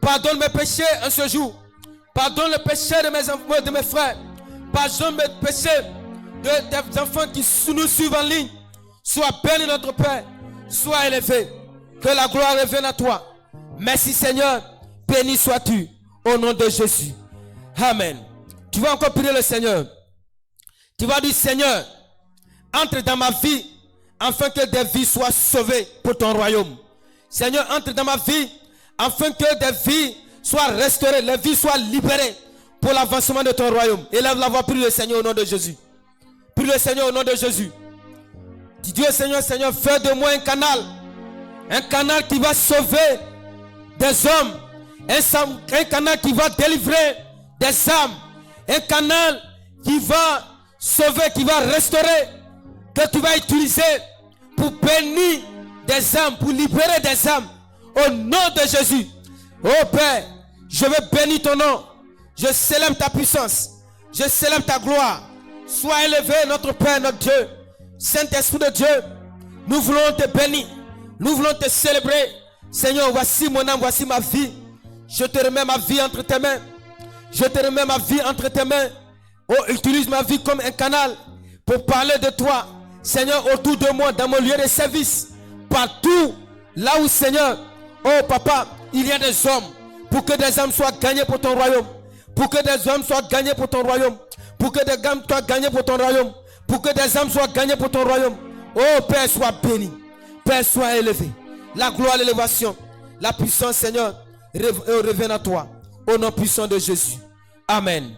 Pardonne mes péchés en ce jour. Pardonne le péché de mes enfants, de mes frères. Pardonne mes péchés de tes enfants qui nous suivent en ligne. Sois béni notre Père. Sois élevé. Que la gloire revienne à toi. Merci Seigneur. Béni sois-tu au nom de Jésus. Amen. Tu vas encore prier le Seigneur. Tu vas dire Seigneur, entre dans ma vie afin que des vies soient sauvées pour ton royaume. Seigneur, entre dans ma vie afin que des vies soient restaurées, les vies soient libérées pour l'avancement de ton royaume. Élève la voix, prie le Seigneur au nom de Jésus. Prie le Seigneur au nom de Jésus. Dis Dieu Seigneur, Seigneur, fais de moi un canal qui va sauver des hommes, un canal qui va délivrer des âmes, un canal qui va sauver, qui va restaurer, que tu vas utiliser pour bénir des âmes, pour libérer des âmes, au nom de Jésus. Oh Père, je veux bénir ton nom, je célèbre ta puissance, je célèbre ta gloire. Sois élevé notre Père, notre Dieu. Saint-Esprit de Dieu, nous voulons te bénir. Nous voulons te célébrer. Seigneur, voici mon âme, voici ma vie. Je te remets ma vie entre tes mains. Je te remets ma vie entre tes mains. Oh, utilise ma vie comme un canal pour parler de toi. Seigneur, autour de moi, dans mon lieu de service. Partout, là où, Seigneur, oh papa, il y a des hommes. Pour que des hommes soient gagnés pour ton royaume. Pour que des hommes soient gagnés pour ton royaume. Pour que des hommes soient gagnés pour ton royaume. Pour que des hommes soient gagnés pour ton royaume. Oh Père, sois béni. Père, sois élevé. La gloire, l'élévation, la puissance, Seigneur, revienne à toi. Au nom puissant de Jésus. Amen.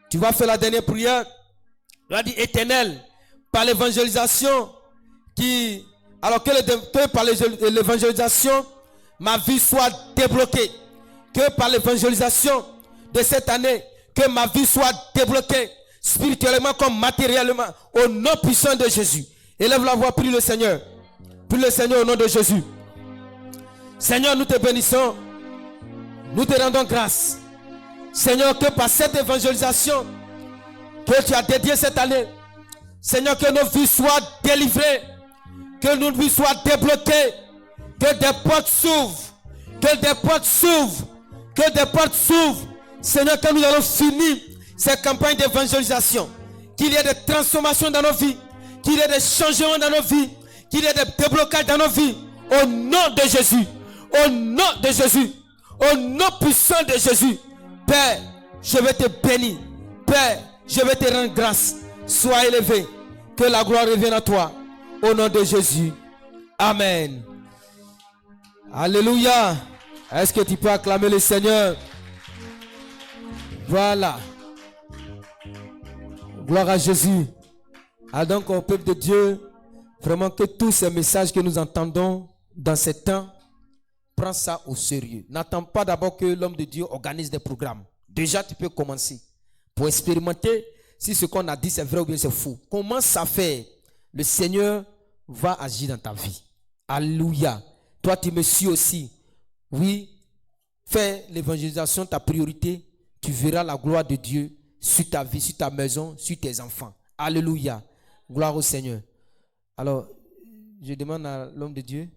Tu vas faire la dernière prière. Tu vas dire, Éternel, par l'évangélisation, alors que par l'évangélisation, ma vie soit débloquée. Que par l'évangélisation de cette année, que ma vie soit débloquée, spirituellement comme matériellement, au nom puissant de Jésus. Élève la voix, prie le Seigneur. Prie le Seigneur au nom de Jésus. Seigneur, nous te bénissons. Nous te rendons grâce. Seigneur, que par cette évangélisation que tu as dédiée cette année, Seigneur, que nos vies soient délivrées, que nos vies soient débloquées, que des portes s'ouvrent, que des portes s'ouvrent, que des portes s'ouvrent. Seigneur, que nous allons finir cette campagne d'évangélisation, qu'il y ait des transformations dans nos vies, qu'il y ait des changements dans nos vies, qu'il y ait des déblocages dans nos vies, au nom de Jésus, au nom de Jésus, au nom puissant de Jésus. Père, je vais te bénir. Père, je vais te rendre grâce. Sois élevé. Que la gloire revienne à toi. Au nom de Jésus. Amen. Alléluia. Est-ce que tu peux acclamer le Seigneur? Voilà. Gloire à Jésus. Donc au peuple de Dieu, vraiment que tous ces messages que nous entendons dans ces temps, prends ça au sérieux. N'attends pas d'abord que l'homme de Dieu organise des programmes. Déjà, tu peux commencer pour expérimenter si ce qu'on a dit c'est vrai ou bien c'est faux. Commence à faire. Le Seigneur va agir dans ta vie. Alléluia. Toi, tu me suis aussi. Oui, fais l'évangélisation ta priorité. Tu verras la gloire de Dieu sur ta vie, sur ta maison, sur tes enfants. Alléluia. Gloire au Seigneur. Alors, je demande à l'homme de Dieu